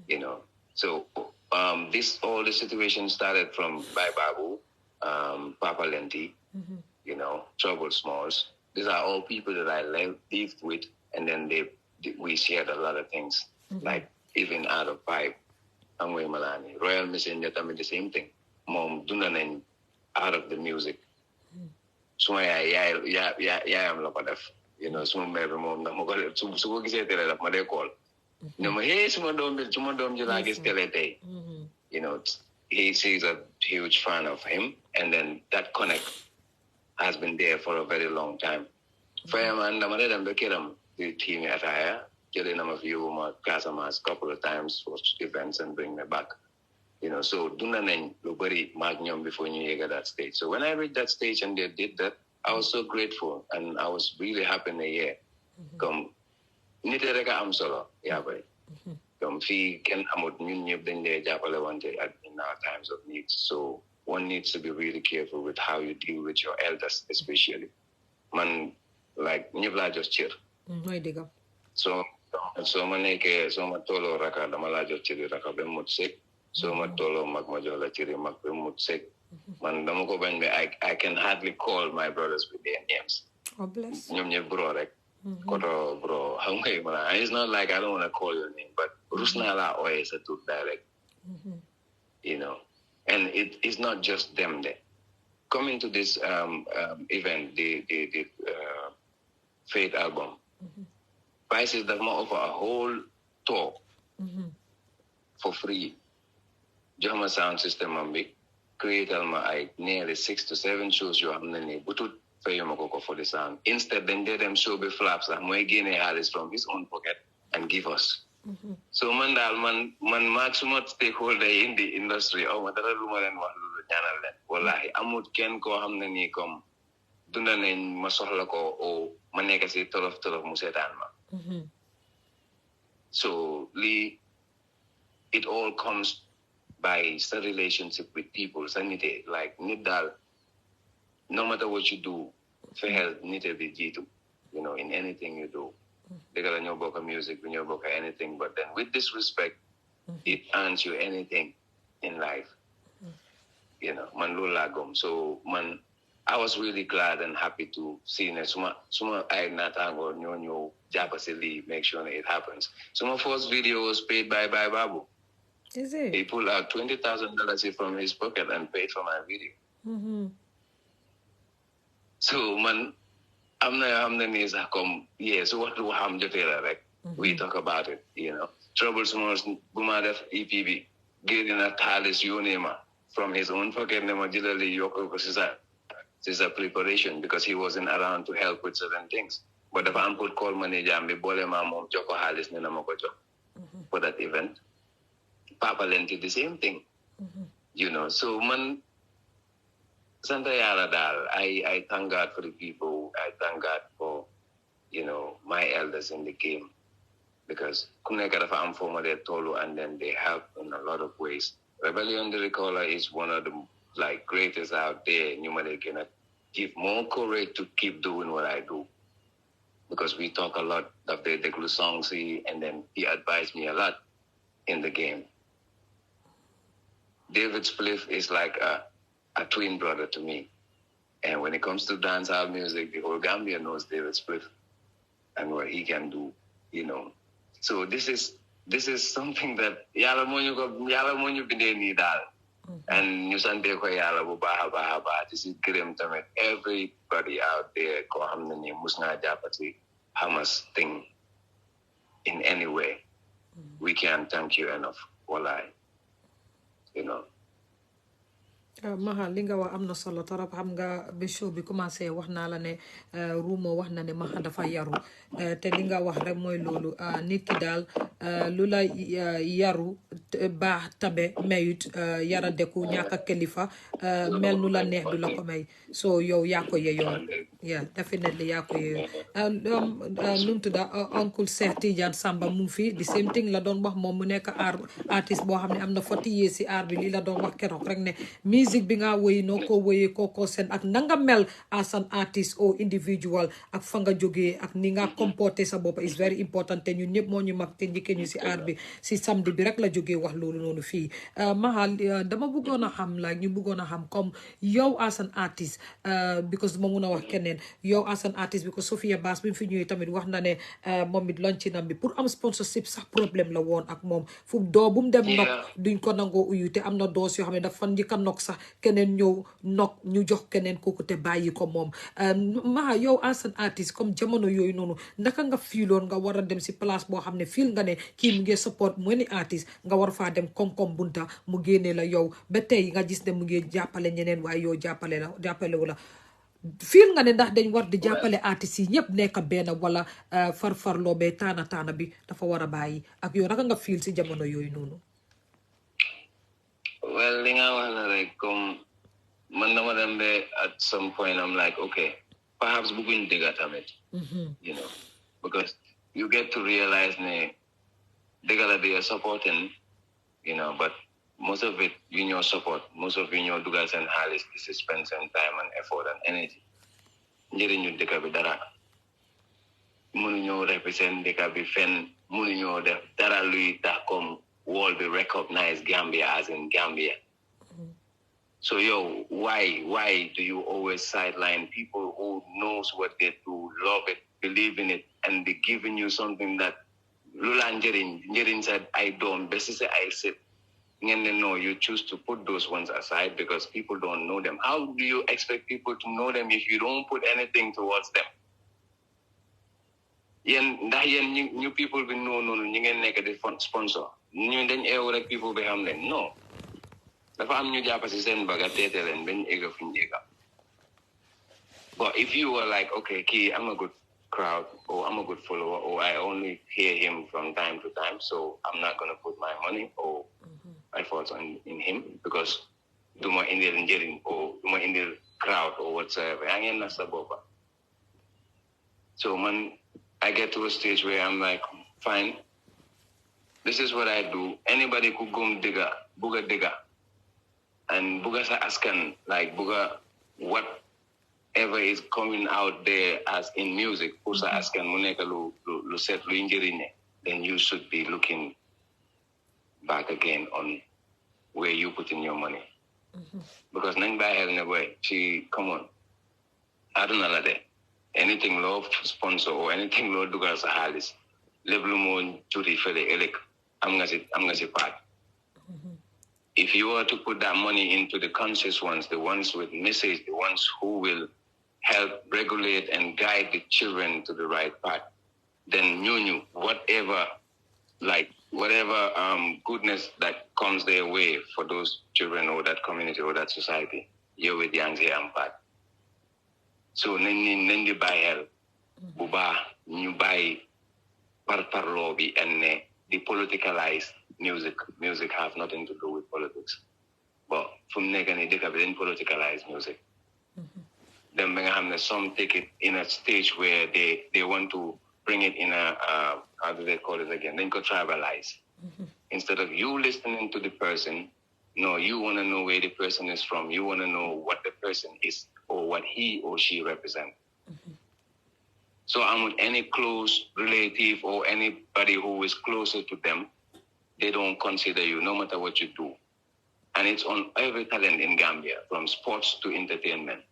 you know. So this all the situation started from Bai Babu, Papa Lenti, you know, Trouble Smalls. These are all people that I lived with, and then we shared a lot of things, like even out of pipe, Amwe Malani, Royal Messenger, the same thing. Mom Dunanen out of the music. So I am like that. You know, some maybe mom na mo ko so gise tele la made call. No mo hey some dom you like is tele day. You know, he's a huge fan of him, and then that connect has been there for a very long time. Fireman, na made them bekiram the team attire. Getting them a few more customers couple of times for events and bring me back. You know, so Dunanen Lubari Magnum before you get that stage. So when I reached that stage and they did that, I was so grateful and I was really happy in the year. Come Nitereka am solo, yeah, boy. Come fee can amot nyunyib then they japale one day in our times of need. So one needs to be really careful with how you deal with your elders, especially. Man like nyibla just cheer. So maneke so matolo raka damala just cheer raka be mutsik. So matolo magmajola chiri magbe mutsik. Man damoko ban I can hardly call my brothers with their names.
Oh bless.
Nyom bro like koto bro. It's not like I don't want to call your name, but Rusnala always a too direct. You know. And it's not just them there. Coming to this event, the Faith album, Pisces does not offer a whole tour for free. Jama sound system ambi create alma nearly 6 to 7 shows you have nani butut fayomako for the sound. Instead then they them show be flaps and we gain a from his own pocket and give us. So man maximum stakeholder in the industry madara lumaren wa channel len wallahi amut ken ko xamna ni comme dunda nañ ma soxla ko o ma nekk ci tolof mu setan ma. So it all comes by the relationship with people. Sanite, like nidal, no matter what you do, fair nite jitu, you know, in anything you do. They got no book of music, no book of anything, but then with this respect, it earns you anything in life. You know, man lulagum. So man, I was really glad and happy to see that suma I natango nyonyo japasili make sure that it happens. So my first video was paid by Babu.
Is it?
He pulled out $20,000 from his pocket and paid for my video. So man, I'm the knees come. Yeah. So what do I'm just like? We talk about it. You know, Trouble Smalls Bumadef EPB getting a Talis Unima from his own pocket. Nevertheless, Yoko is a preparation because he wasn't around to help with certain things. But if I'm put call manager and be bole mom Joko Halis Ninamokojo for that event. Papa Lenti the same thing, you know. So man, Santa Yaradal, I thank God for the people. I thank God for, you know, my elders in the game because Kunekarafa Amfoma Tolu and then they help in a lot of ways. Rebellion the Recaller is one of the like greatest out there. They cannot give more courage to keep doing what I do because we talk a lot of the glue songs and then he advised me a lot in the game. David Spliff is like a twin brother to me. And when it comes to dancehall music, the whole Gambia knows David Spliff and what he can do, you know. So this is something that yala monyo binde ni dal. And Nusante ko yala bu baha. This is grim to make everybody out there ko hamna ni musna japati Hamma's thing in any way. We can't thank you enough. Wallahi. You know.
Maha li nga wax am na solo torop xam nga ba show bi commencé wax naa la ne rumo wax na ne Maha dafa yaru te li nga wax rek mooy loolu nit ki daal lu la yaru baax tabe mayut yara deku ñàkk kilifa mel nu la neex du la ko may so yow yaa ko yeyoon Yeah, definitely. Yeah, num tuda uncle Cheikh Tidiane Samba mu ngi fi the same thing la doon wax moom mu nekk artiste boo xam ne am na 40 years si art bi lii la doon wax keroog rek ne musique bi nga woy noo ko woyee kooko seen ak nanga mel as an artist or individual ak fa nga jógee ak ni nga comporté sa bopp is very important te ñun ñëpp moo ñu mag te njëkkee ñu si art bi si samedi bi rek la jógee wax loolu noonu fii Mahaa dama bëggoon a xam like ñu bëggoon a xam comme yow as an artist because duma mun a wax keneen yow as an artist because Sophia Bass bi mu fi ñëwee tamit wax na ne moom it lanchinam bi pour am sponsorship sax problème la woon ak moom fu doo bu mu dem nok duñ ko nangoo uyu te am na doos yoo xam ne dafa njëkk a nok sax keneen ñëw nok ñu jox keneen kooku te bàyyi ko moom Mahaa yow as an artist comme jamono yooyu noonu naka nga fiiloon nga war a dem si place boo xam ne fiil nga ne kii mu ngi support many artist nga war faa dem kom-kom bunta mu génnee la yow ba tey nga gis ne mu ngi jàppale ñeneen waaye yow jàppale wu la fiil nga ne ndax dañ war di jàppale artistes yi ñëpp nekk benn wala farfarloo bee taana bi dafa war a bàyyi ak yow naka nga fiil si jamono yooyu noonu.
Well, li nga wax na rek comme man dama dem be at some point I'm like okay perhaps bëgguñ dëgga tamit you know because you get to realize ne dëgga la they are supporting you know but most of it you know support most of you know dugal seen xaalis di spend seen time and effort and energy njëriñu dëkk bi dara mënuñoo represent dëkk bi fenn mënuñoo def dara luy tax comme world be recognize Gambia as in Gambia. So why do you always sideline people who knows what they do, love it, believe in it, and they giving you something that Lula Njerin said I don't, Bessie I said no, you choose to put those ones aside because people don't know them. How do you expect people to know them if you don't put anything towards them? New people will know you ngeen nekk di sponsor ñu dañ eew rek people bi xam leen no dafa am ñu jàpp si seen baga teete leen bañ egga fu ñu egga but if you were like okay kii I'm a good crowd or I'm a good follower or I only hear him from time to time so I'm not gonna put my money or efforts in him because duma indil njëriñ or duma indil crowd or whatsoever yaa ngeen na sa boppa so man I get to a stage where I'm like, fine, this is what I do. Anybody could go buga digga, and buga sa askan, like buga whatever is coming out there as in music, pusa askan muneka lu set lu injirine, then you should be looking back again on where you put in your money. Because nang ba hel ne boy, come on, I don't know that. Anything love sponsor or anything Lord dugal sa halis leblu mo juri fele elek am nga si part. If you were to put that money into the conscious ones, the ones with message, the ones who will help regulate and guide the children to the right path, then you whatever goodness that comes their way for those children or that community or that society, you're with young and part. So nañ di bàyyi xel bu baax ñu bàyyi par lobby and the politicalize music have nothing to do with politics but fu mu nekk nii dëkk bi dañ politicalize music dem ba nga xam ne some take it in a stage where they want to bring it in a how do they call it again dañ ko tribalize instead of you listening to the person no you want to know where the person is from you want to know what the person is or what he or she represents. So I'm with any close relative or anybody who is closer to them, they don't consider you no matter what you do. And it's on every talent in Gambia, from sports to entertainment.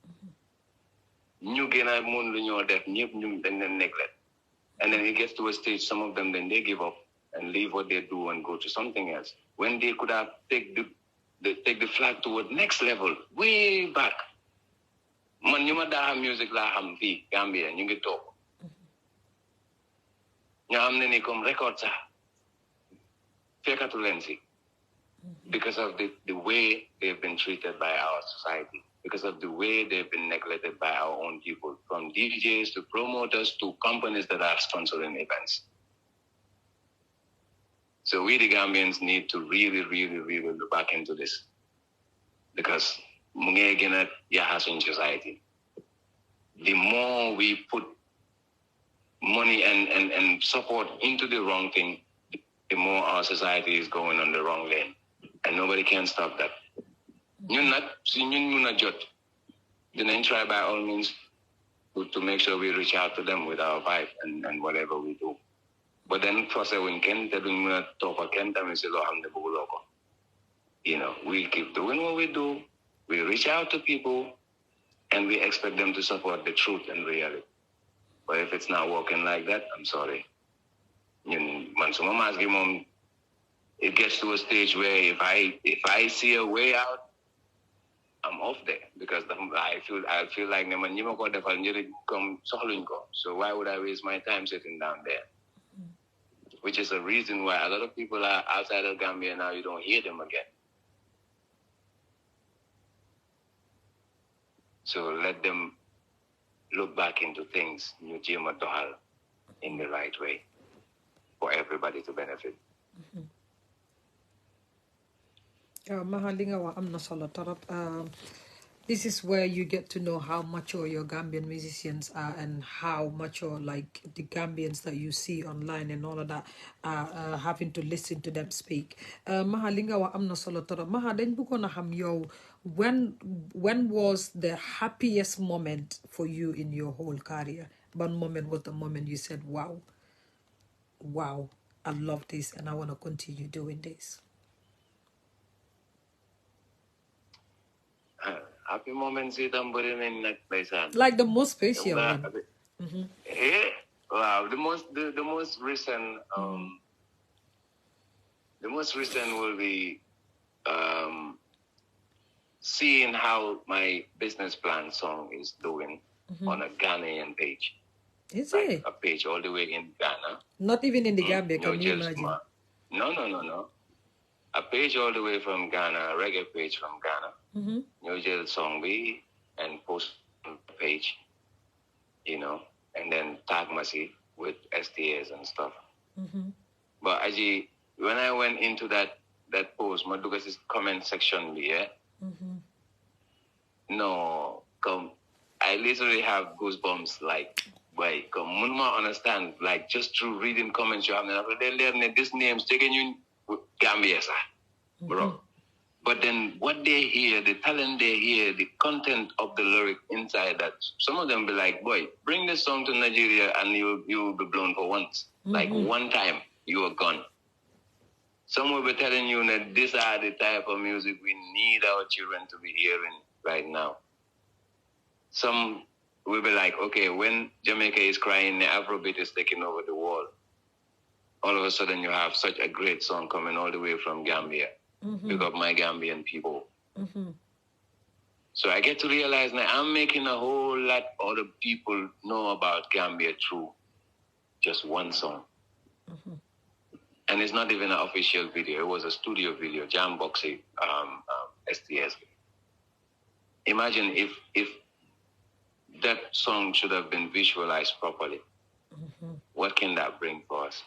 Ñu gëna mun lu ñoo def ñëpp ñu dañ leen neglect. And then it gets to a stage, some of them then they give up and leave what they do and go to something else. When they could have take the flag toward next level, way back. Man ñu ma daa music laa xam fii Gambia ñu ngi toog ñoo xam ne ni comme record sax fekkatu leen si because of the way they've been treated by our society, because of the way they've been neglected by our own people, from DJs to promoters to companies that are sponsoring events. So we the Gambians need to really, really, really look back into this because mu ngi gën a yaxasuñ society the more we put money and support into the wrong thing, the more our society is going on the wrong lane. And nobody can stop that. You're not jot. Then try by all means to make sure we reach out to them with our vibe and whatever we do. But then for say when Ken talk Ken we keep doing what we do, we reach out to people, and we expect them to support the truth and reality. But if it's not working like that, I'm sorry. It gets to a stage where if I see a way out, I'm off there because I feel like so why would I waste my time sitting down there? Which is a reason why a lot of people are outside of Gambia now. You don't hear them again. So let them look back into things in the right way for everybody to benefit.
Mahaa, li nga wax am na solo torop. This is where you get to know how mature your Gambian musicians are and how mature, like the Gambians that you see online and all of that, having to listen to them speak. Mahaa, li nga wax am na solo torop. Mahaa, dañ bëggoon a xam yow, when was the happiest moment for you in your whole career? One moment was the moment you said, wow, I love this and I want to continue doing this.
Happy moments
like the most special one.
Yeah, wow. The most recent will be seeing how my business plan song is doing on a Ghanaian page.
Is it
a page all the way in Ghana?
Not even in the Gambia. Can you imagine?
No. A page all the way from Ghana, a reggae page from Ghana. New Jail Song B and post page, and then tag Masi with STAs and stuff. But actually, when I went into that post, Madugas' comment section here, no, I literally have goosebumps. Like, boy, Munma understand. Like, just through reading comments, you have this name's taking you Gambia, bro. But then what they hear, the talent they hear, the content of the lyric inside that, some of them be like, boy, bring this song to Nigeria and you will be blown for once. Like one time, you are gone. Some will be telling you that these are the type of music we need our children to be hearing right now. Some will be like, okay, when Jamaica is crying, the Afrobeat is taking over the world. All of a sudden you have such a great song coming all the way from Gambia. Pick up my Gambian people. So I get to realize now I'm making a whole lot of other people know about Gambia through just one song. And it's not even an official video. It was a studio video, Jam Boxy, STS. Imagine if that song should have been visualized properly. What can that bring for us?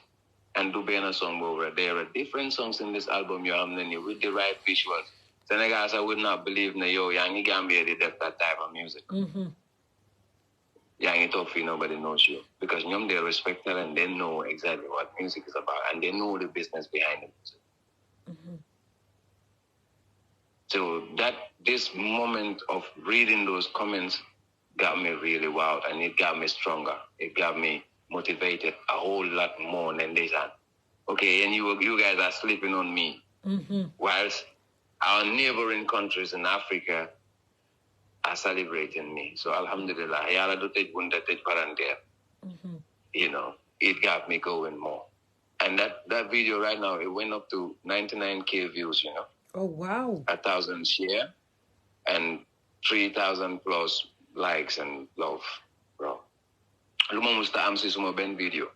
And do be a song over there are different songs in this album you have with the right visuals. Senegals, I would not believe Yangi Gambia did that type of music. Yangi Tofi, nobody knows you. Because they respect her and they know exactly what music is about and they know the business behind the music. So this moment of reading those comments got me really wild and it got me stronger. It got me motivated a whole lot more than this. Okay, and you guys are sleeping on me. Whilst our neighboring countries in Africa are celebrating me. So alhamdulillah, it got me going more. And that video right now, it went up to 99K views,
Oh, wow.
1,000 share and 3,000 plus likes and love, bro. Luma musta am si suma ben video.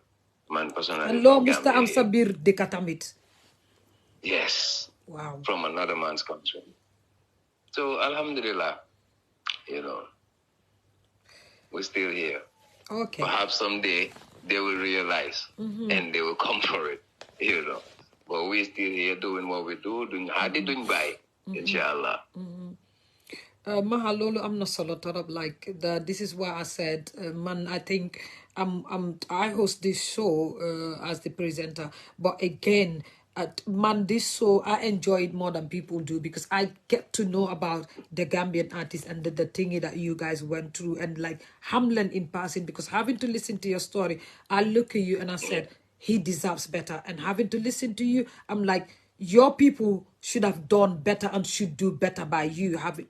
Man personally.
Hello, Mr. Amsabir Dekatamit.
Yes.
Wow.
From another man's country. So alhamdulillah, we're still here.
Okay.
Perhaps someday they will realize and they will come for it, But we're still here doing what we do, doing by, inshallah.
Maha lolu am na solo torop like this is why I said man I think I host this show as the presenter, but again man, this show I enjoy it more than people do because I get to know about the Gambian artists and the thingy that you guys went through and like Hamlin in passing, because having to listen to your story, I look at you and I said he deserves better, and having to listen to you, I'm like, your people should have done better and should do better by you. Have it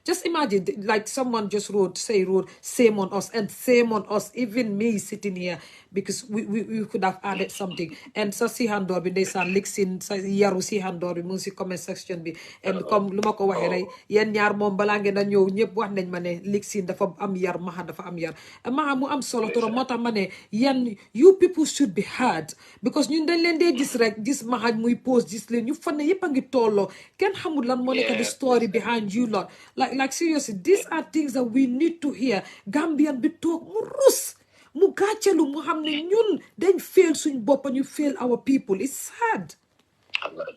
just imagine like someone just wrote same on us and same on us, even me sitting here, because we could have added something. And so si handor bi ndeysaan lixin sa yaru si handor bi mu si comment section bi, and comme lu ma ko waxee rek yéen ñaar moom balaa ngeen a ñëw ñëpp wax nañ ma ne lixin dafa am yar, Maha dafa am yar, Maha mu am solo trop moo tax ma ne yéen you people should be heard, because ñun dañ leen dee gis rek gis Maha muy post gis leen ñu fan ne yëpp a ngi tolloo kenn xamul lan moo nekk the story behind you lot, like seriously these are things that we need to hear. Gambian bi toog mu rus mu gàccelu mu xam ne ñun dañ fail suñ bopp ñu fail our people. It's sad.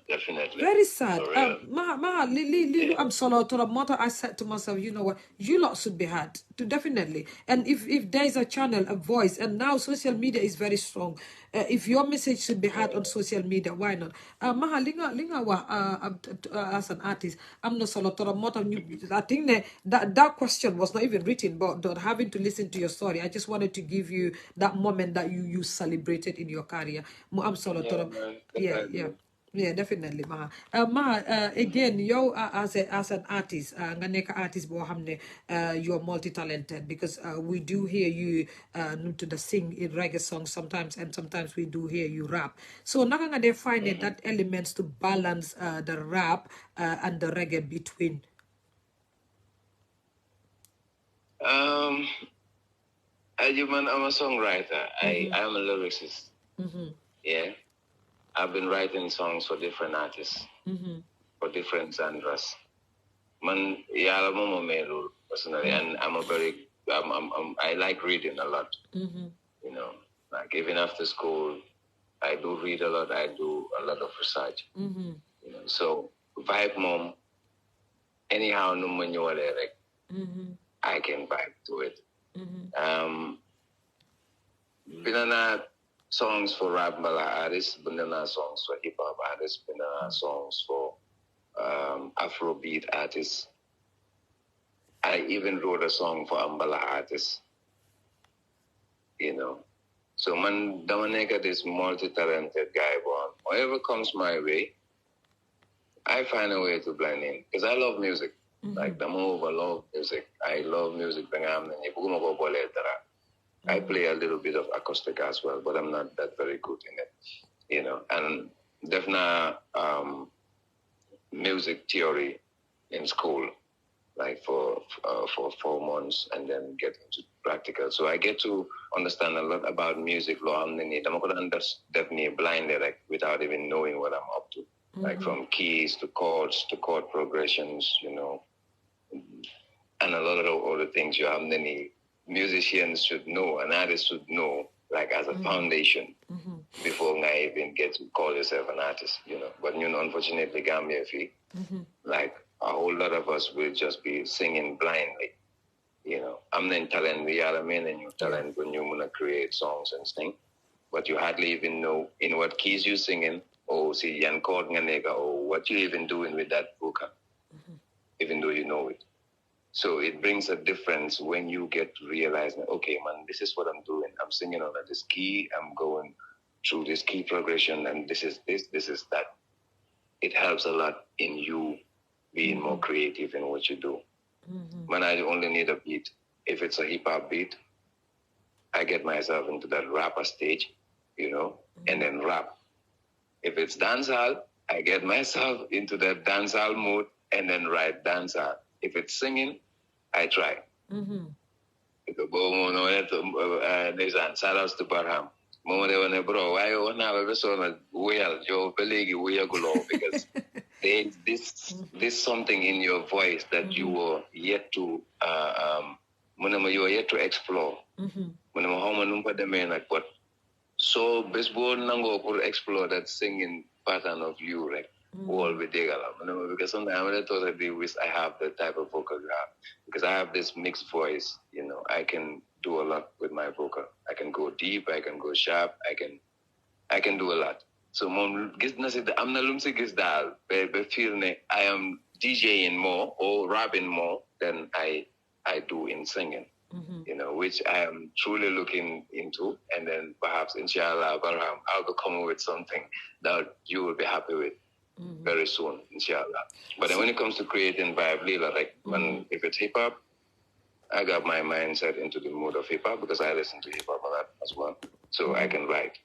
Definitely.
Very sad. Maha, I'm solo to the mother. I said to myself, you know what, you lot should be heard. To definitely. And if there is a channel, a voice, and now social media is very strong. If your message should be heard on social media, why not? Maha, linga wa as an artist, I'm not solo to the mother. I think that question was not even written, but having to listen to your story, I just wanted to give you that moment that you celebrated in your career. I'm solo to the, yeah. Yeah, definitely, Maha. Maha, again, you as an artist, nga nekk artist boo xam ne you're multi-talented, because we do hear you to the sing in reggae songs sometimes, and sometimes we do hear you rap. So naka nga de find it that elements to balance the rap and the reggae between?
I'm a songwriter. I'm a lyricist. Yeah. I've been writing songs for different artists, for different genres. Man, personally, and I like reading a lot. You know, like even after school, I do read a lot. I do a lot of research. You know, so vibe mom, anyhow, no manual I can vibe to it. Binana songs for rap artists, banana songs for hip hop artists, banana songs for Afrobeat artists. I even wrote a song for Ambala artists. You know, so man, Damaneka, this multi-talented guy, born whatever comes my way, I find a way to blend in because I love music. Like the move, I love music. I love music. I play a little bit of acoustic as well, but I'm not that very good in it, you know. And definitely music theory in school, like for 4 months, and then get into practical. So I get to understand a lot about music law. I'm definitely blinded, like without even knowing what I'm up to, like from keys to chords to chord progressions, you know, and a lot of other things you have many musicians should know, an artist should know, like as a foundation before I even get to call yourself an artist, you know. But you know, unfortunately, Gambia, like a whole lot of us will just be singing blindly, you know. I'm then talent, we are a man, and you talent when you want to create songs and sing, but you hardly even know in what keys you singing, or see yan chord nganega, or what you even doing with that vocal, even though you know it. So it brings a difference when you get to realize, okay, man, this is what I'm doing. I'm singing on this key. I'm going through this key progression, and this is that. It helps a lot in you being more creative in what you do. Man, I only need a beat. If it's a hip hop beat, I get myself into that rapper stage, you know, and then rap. If it's dancehall, I get myself into that dancehall mode and then write dancehall. If it's singing, I try. Shout outs to Barham. Bro, why you want to have a person because there's this something in your voice that you are yet to explore. So baseball nango could explore that singing pattern of you, right? wall with Degala. Because sometimes when I thought I wish I have the type of vocal you have. Because I have this mixed voice, I can do a lot with my vocal. I can go deep, I can go sharp, I can do a lot. So I'm not lumsi gis dal, but feel I am DJing more or rapping more than I do in singing. Which I am truly looking into, and then perhaps inshallah I'll be coming with something that you will be happy with very soon, inshallah. But then when it comes to creating vibe, like if it's hip hop, I got my mindset into the mood of hip hop because I listen to hip hop a lot as well. So I can write.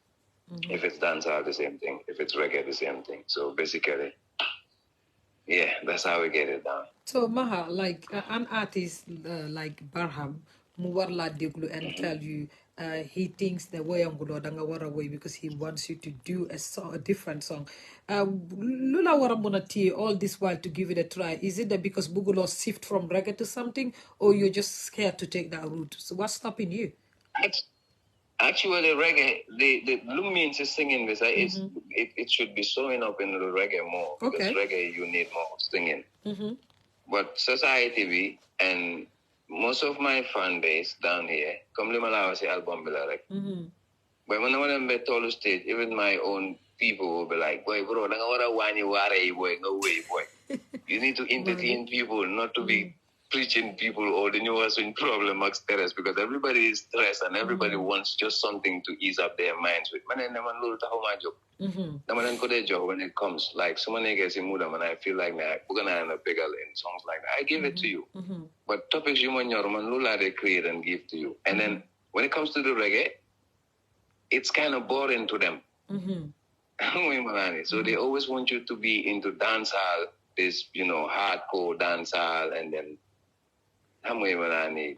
If it's dancehall, the same thing. If it's reggae, the same thing. So basically, yeah, that's how we get it done.
So Maha, like an artist like Barham, mu war la déglu and tell you he thinks the way I'm gonna danga war away because he wants you to do a different song. Lula wara muna tea all this while to give it a try. Is it that because Bugulo shift from reggae to something, or you're just scared to take that route? So what's stopping you?
Actually, reggae, the Lumins is singing this. It should be showing up in the reggae more because reggae you need more singing. But society and most of my fan base down here, come to Malawi album be like. But when I'm at the stage, even my own people will be like, boy, bro, boy, no way, boy. You need to entertain people, not to be preaching people or the newest problem terrors because everybody is stressed and everybody wants just something to ease up their minds with. Man, when it comes, like someone gets in mood and I feel like we're gonna end up bigger in songs like that. I give it to you. But topics you want your man lula they create and give to you. And then when it comes to the reggae, it's kind of boring to them. So they always want you to be into dancehall, this, hardcore dancehall, and then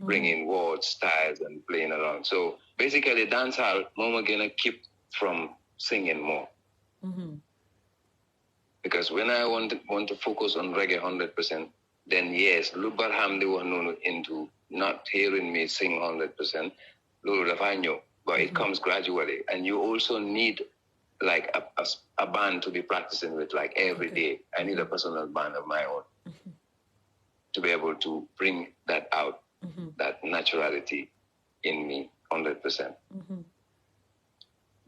bringing words, styles, and playing around. So basically, dancehall, Mama gonna keep from singing more. Because when I want to focus on reggae 100%, then yes, Lubarham they were known into not hearing me sing 100%, but it comes gradually, and you also need like a band to be practicing with like every day. I need a personal band of my own. To be able to bring that out, that naturality in me, 100%.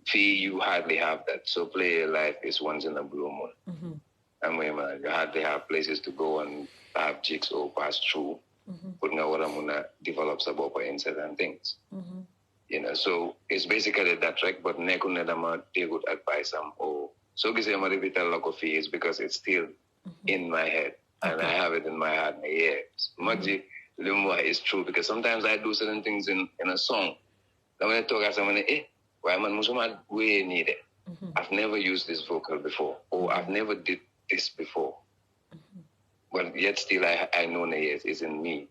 Fee, you hardly have that. So play life is once in a blue moon. And you hardly have places to go and have jigs or pass through. But now develop in certain things. So it's basically that track, but neko nedama take good advice or so gise ma repeat a fee is because it's still in my head. And I have it in my heart. Yeah, Maggi Lumwa is true because sometimes I do certain things in a song. Then when I talk to someone, why man Musuma we need it. I've never used this vocal before, or I've never did this before. But yet still I know yes, it's in me.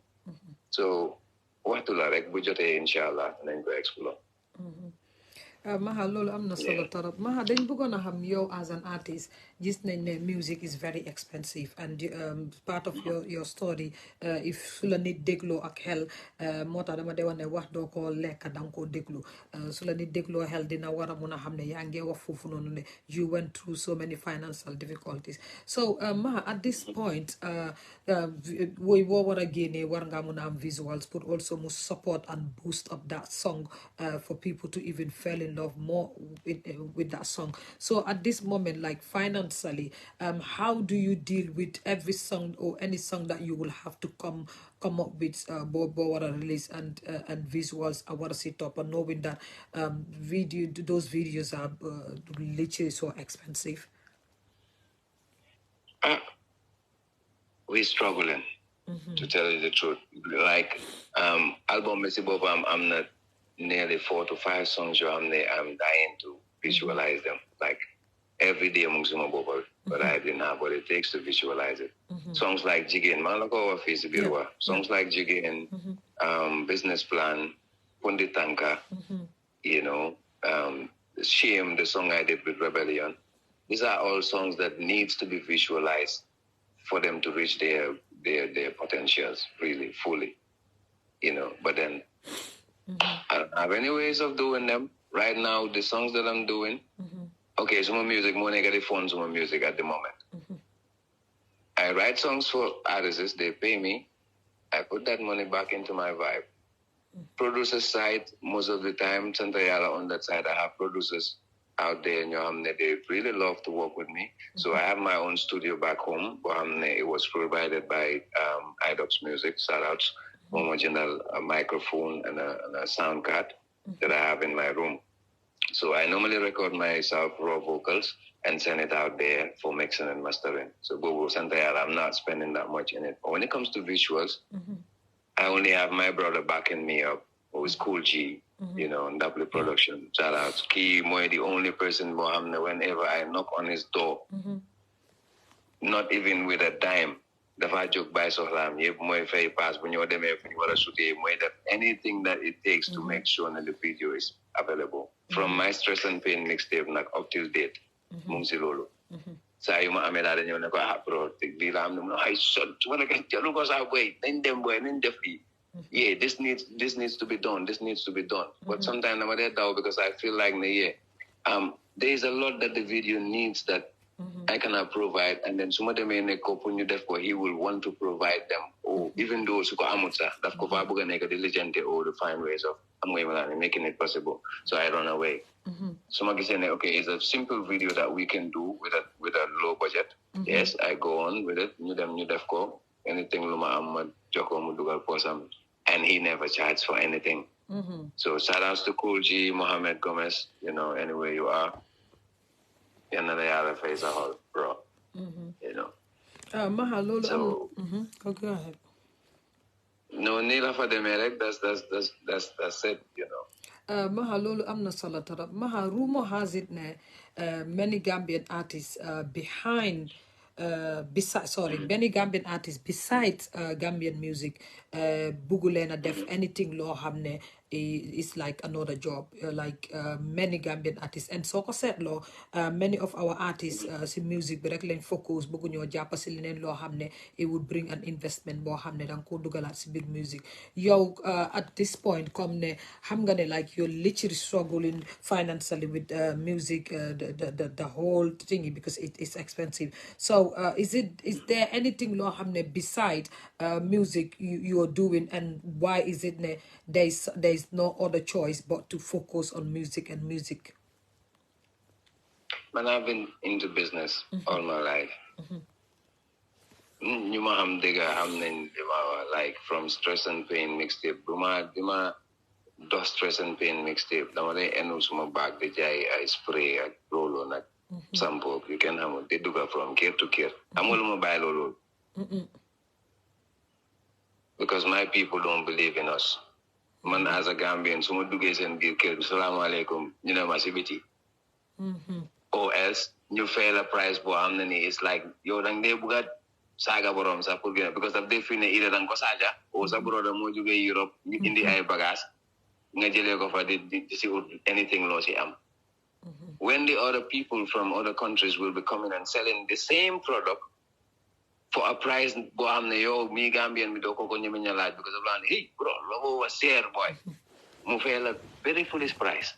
So what to like budget inshallah and then go explore.
Maha loolu am na solo torop Maha dañ bëggoon a xam yow as an artist gis nañ ne music is very expensive and part of your story if su la nit dégloo ak xel moo tax dama dee wax ne wax doo ko lekk danga koo déglu su la nit dégloo xel dina war a mun a xam ne yaa ngi wax foofu noonu ne you went through so many financial difficulties so Maha at this point woy boo war a génnee war ngaa mun a am visuals but also mu support and boost up that song for people to even fall in love more with that song. So at this moment, like financially, how do you deal with every song or any song that you will have to come up with release and visuals I want to sit up and knowing that those videos are literally so expensive?
We're struggling to tell you the truth. Like album Missy Bob, I'm not nearly 4 to 5 songs I'm dying to visualize them. Like every day amongst my bubble, but I didn't have what it takes to visualize it. Songs like Jigin, Malako Office Birwa, songs like Jigin, Business Plan, Punditanka, Shame, the song I did with Rebellion. These are all songs that needs to be visualized for them to reach their potentials really fully. But then I don't have any ways of doing them. Right now, the songs that I'm doing, okay, some music, more negative phones, some music at the moment. I write songs for artists, they pay me. I put that money back into my vibe. Producer side, most of the time, Santa Yala on that side, I have producers out there in Yohamne. They really love to work with me. So I have my own studio back home. It was provided by iDocs Music, shout outs, original microphone and a sound card that I have in my room. So I normally record myself raw vocals and send it out there for mixing and mastering. So Bobo Santa Yala, I'm not spending that much in it. But when it comes to visuals, I only have my brother backing me up, who's Cool G, you know, in W Production. Shout out. Key Moy, the only person whenever I knock on his door, not even with a dime, dafa jóg by soxlaam yëpp mooy fay pass bu ñoo demee fu ñu war a sutee mooy def anything that it takes to make sure that the video is available. From my stress and pain mixtape nag up till date, mu ngi si loolu. Saa yu ma amee daal dañoo ne ko bro bii la am ne mu ne ay son su ma ne ko jalu ko sax boy nañ dem boy nañ def lii. Yeah, this needs to be done. This needs to be done. But sometimes I'm there down because I feel like there is a lot that the video needs that I cannot provide, and then some of them in a couple therefore he will want to provide them. Or even those who got amutsa, that go for diligent or to find ways of making it possible. So I run away. Somebody saying, okay, it's a simple video that we can do with a low budget. Yes, I go on with it. New defco anything luma amma joko mudugal posam, and he never charged for anything. So shout outs to Cool G, Mohammed Gomez, you know, anywhere you are. Another other face a whole bro. You know.
Mahaa loolu
So
go ahead.
No need for them that's it, you know.
Mahaa loolu am na solo torop. Mahaa, rumor has it many Gambian artists behind many Gambian artists besides Gambian music bugulena def anything loo xam ne is like another job like many Gambian artists and soo ko seetloo many of our artists si music bi rek lañ focus bëgguñoo jàpp si leneen loo xam ne it would bring an investment boo xam ne danga ko dugalaat si biir music yow at this point comme ne xam nga ne like you're literally struggling financially with music the whole thingy because it is expensive. So is there anything loo xam ne beside music you're doing, and why is it there's no other choice but to focus on music and music?
Man, I've been into business all my life. You know, I'm like from Stress and Pain mixtape. Duma do Stress and Pain mixtape. Dama de enu suma bag de jay I spray I roll on sample. You can have they do from care to care. I'm all buy lolo. Because my people don't believe in us. Man, as a Gambian, someone do get and be killed. Salaam alaikum. You know, massivity. Or else you fail a price for amnani. It's like yo dang de bugat saga borom sa purgina because of define ida dang ko saja o sa broda mo juga Europe in the ay bagas nga jele ko fa di see anything lo si am. When the other people from other countries will be coming and selling the same product for a price bo amne yo mi Gambian mi do ko nyeme nyalaaj because of land hey bro lo was share boy mo fail a very foolish price.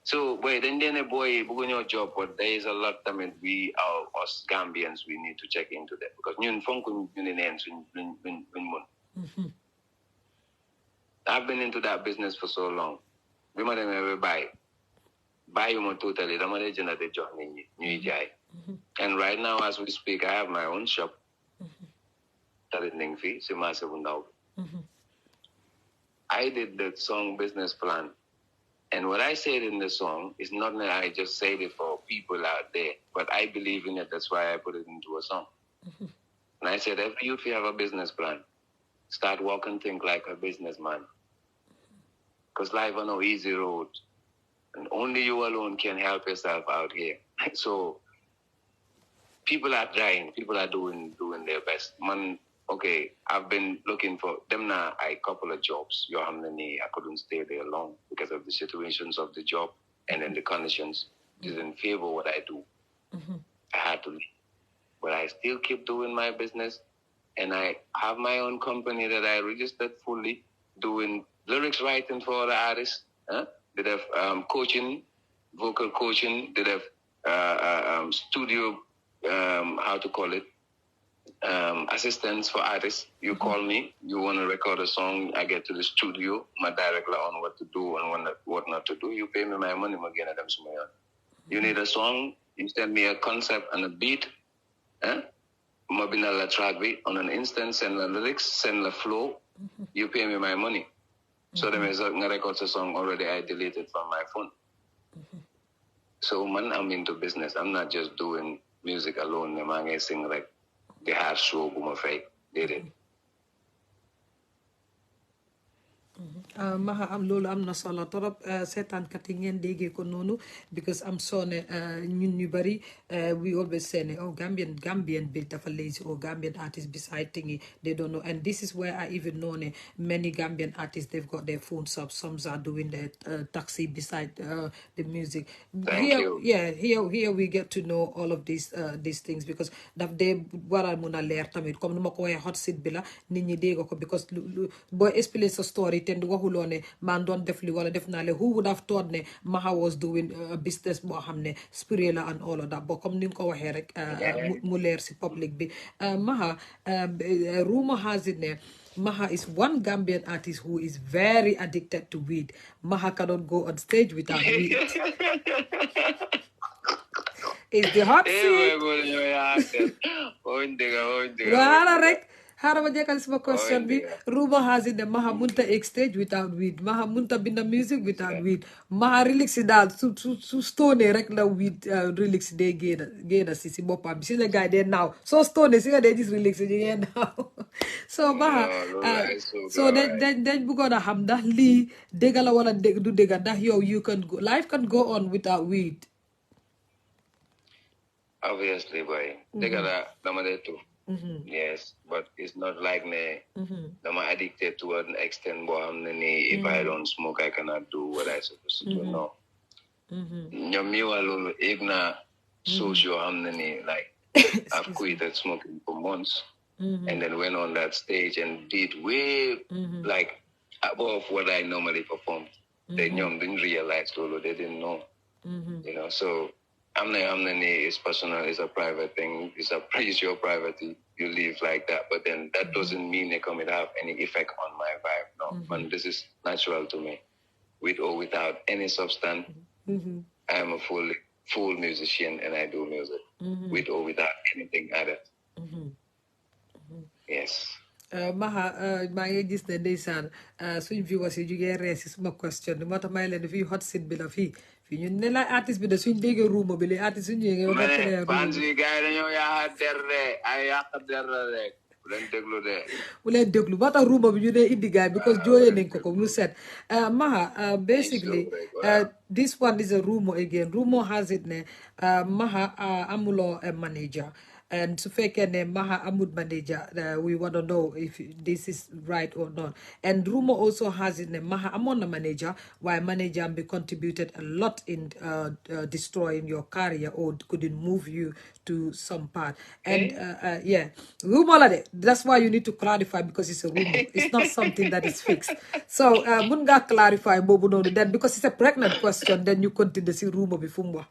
So, boy, then a boy, your job, but there is a lot. I mean, us Gambians, we need to check into that because I've been into that business for so long. We might never buy you more totally. And right now, as we speak, I have my own shop. I did the song business plan. And what I said in the song is not that I just said it for people out there, but I believe in it. That's why I put it into a song. And I said, if you have a business plan, start walking, think like a businessman. Because life on no easy road. And only you alone can help yourself out here. So people are trying. People are doing their best. Man, okay, I've been looking for them now. A couple of jobs. I couldn't stay there long because of the situations of the job and then the conditions didn't favor what I do. I had to leave. But I still keep doing my business, and I have my own company that I registered fully, doing lyrics writing for the artists. They have coaching, vocal coaching. They have studio, how to call it, assistance for artists. You call me, you want to record a song, I get to the studio, my director on what to do and what not to do. You pay me my money, you need a song, you send me a concept and a beat, Mabinala track beat on an instant, send the lyrics, send the flow, you pay me my money. So then I record a song already, I deleted from my phone. So man, I'm into business. I'm not just doing music alone. I'm sing like the half show, did it.
Maha am loolu am na solo torop seetaankat yi ngeen déggee ko noonu because am soo ne ñun ñu bari we always say ne oh Gambian bi dafa lazy or Gambian artists beside thingy they don't know, and this is where I even know ne many Gambian artists they've got their phones up, some are doing the taxi beside the music.
Thank you.
Yeah, here we get to know all of these things because daf dee waral mun a leer tamit comme nu ma ko waxee hot seat bi la nit ñi dégg ko because booy explain sa story te waxuloo ne man doon def li wala def naa le who would have thought ne Maha was doing a business boo xam ne spirit la and all of that but comme ni nga ko waxee rek mu leer si public bi Maha rumor has it ne Maha is one Gambian artist who is very addicted to weed. Maha cannot go on stage without weed. It's the hot seat. Harama jekal sama question bi rumor has it that Maha munta egg stage without weed. Maha munta binda music without weed. Maha relax dal su stone rek la weed relax de gena si bopam si the guy there now. So stone si they just relax again now. So Maha so then bugoon a xam ndax lii dëgg la wala du dëgg ndax yow you can go life can go on without weed.
Obviously, boy. Yes, but it's not like me. I'm addicted to an extent where if I don't smoke, I cannot do what I supposed to do. No. Social like I've quitted smoking for months and then went on that stage and did way like above what I normally perform. They didn't realize, they didn't know. You know, so it's personal, it's a private thing, it's your privacy, you live like that, but then that doesn't mean it can have any effect on my vibe. No, and this is natural to me. With or without any substance, I am a full musician and I do music. With or without anything added. Yes.
Maha maa ngi gis ne ndeysaan suñ viewers yi jugee ree si suma question moo tax may leen fii hot seat bi la fii ñun ne la artiste bi de suñ déggee ruuma bi li artiste suñ ñëwee nga ba tere
fans yi gars yi dañoo yaaxa der de ay yaaxa der rek bu leen déglu de
bu leen déglu moo tax ruuma bi ñu ne indi gars because jooyee nañ ko mu set Maha basically this one is a rumor again. Rumor has it ne Maha amuloo a manager. And so Maha Amud manager, we want to know if this is right or not. And rumor also has it Maha Amon a manager, why manager be contributed a lot in destroying your career or couldn't move you to some part. And yeah, rumor like that. That's why you need to clarify because it's a rumor. It's not something that is fixed. So Munga clarify Bobu then because it's a pregnant question, then you continue to see rumor before.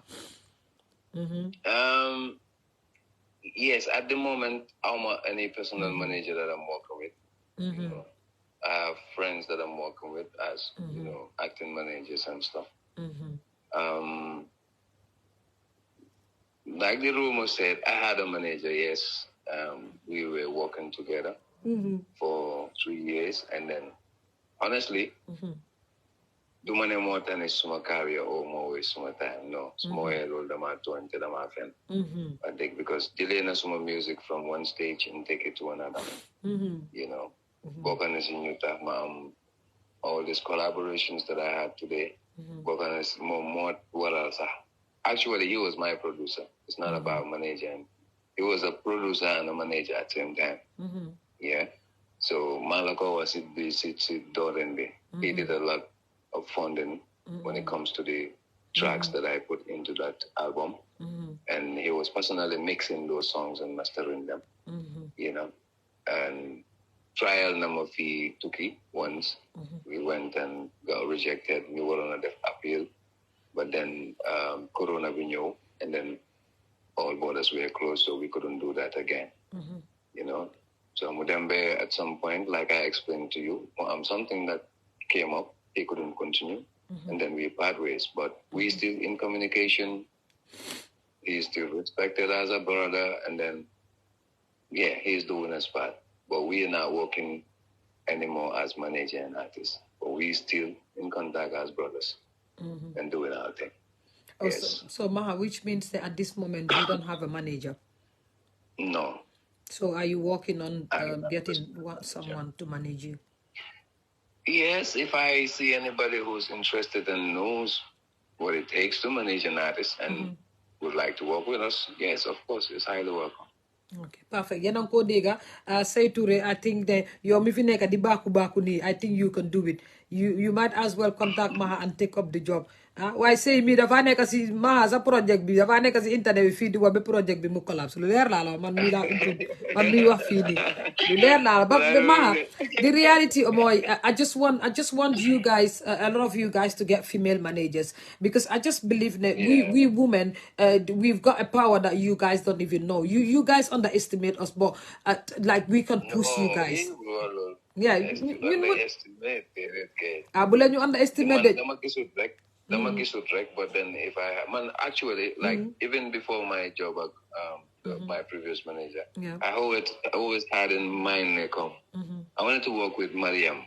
Yes, at the moment, I'm any personal manager that I'm working with. You know, I have friends that I'm working with as you know, acting managers and stuff. Like the rumor said, I had a manager. Yes, we were working together for 3 years, and then honestly. Do money more than is my career or more waste my time. No, it's more role than my to into my friend. I think because delaying some music from one stage and take it to another. You know, working as in Utah, all these collaborations that I had today. Working as more what else? Actually, he was my producer. It's not about managing. He was a producer and a manager at the same time. Yeah. So Malako was it Dorenbe. He did a lot of funding when it comes to the tracks that I put into that album. And he was personally mixing those songs and mastering them, you know. And trial number fee Tuki once. We went and got rejected. We were on a appeal. But then Corona we knew and then all borders were closed, so we couldn't do that again. You know, so Mudembe at some point, like I explained to you, something that came up, he couldn't continue, and then we part ways. But we still in communication. He's still respected as a brother, and then he's doing his part. But we are not working anymore as manager and artist. But we still in contact as brothers and doing our thing.
Oh, yes. So Maha, which means that at this moment you don't have a manager?
No.
So are you working on getting someone to manage you?
Yes, if I see anybody who's interested and knows what it takes to manage an artist and would like to work with us, yes, of course, it's highly welcome.
Okay, perfect. Yan ko diga say Toure, I think that you're mi fi nekk di baku ni, I think you can do it. You might as well contact Maha and take up the job. Why say me dafa nekk si Maha sa project bi dafa nekk si internet bi fii di wax ba project bi mu collapse lu leer la man mi la man mi wax fii ni lu leer la but Maha, the reality mooy I just want you guys, a lot of you guys, to get female managers, because I just believe that we women, we've got a power that you guys don't even know. You guys underestimate us, but like we can push you guys. Yeah, you
underestimate
you underestimate
dama gisut rek, but then if actually, like even before my job at my previous manager, I always had in mind I wanted to work with Mariam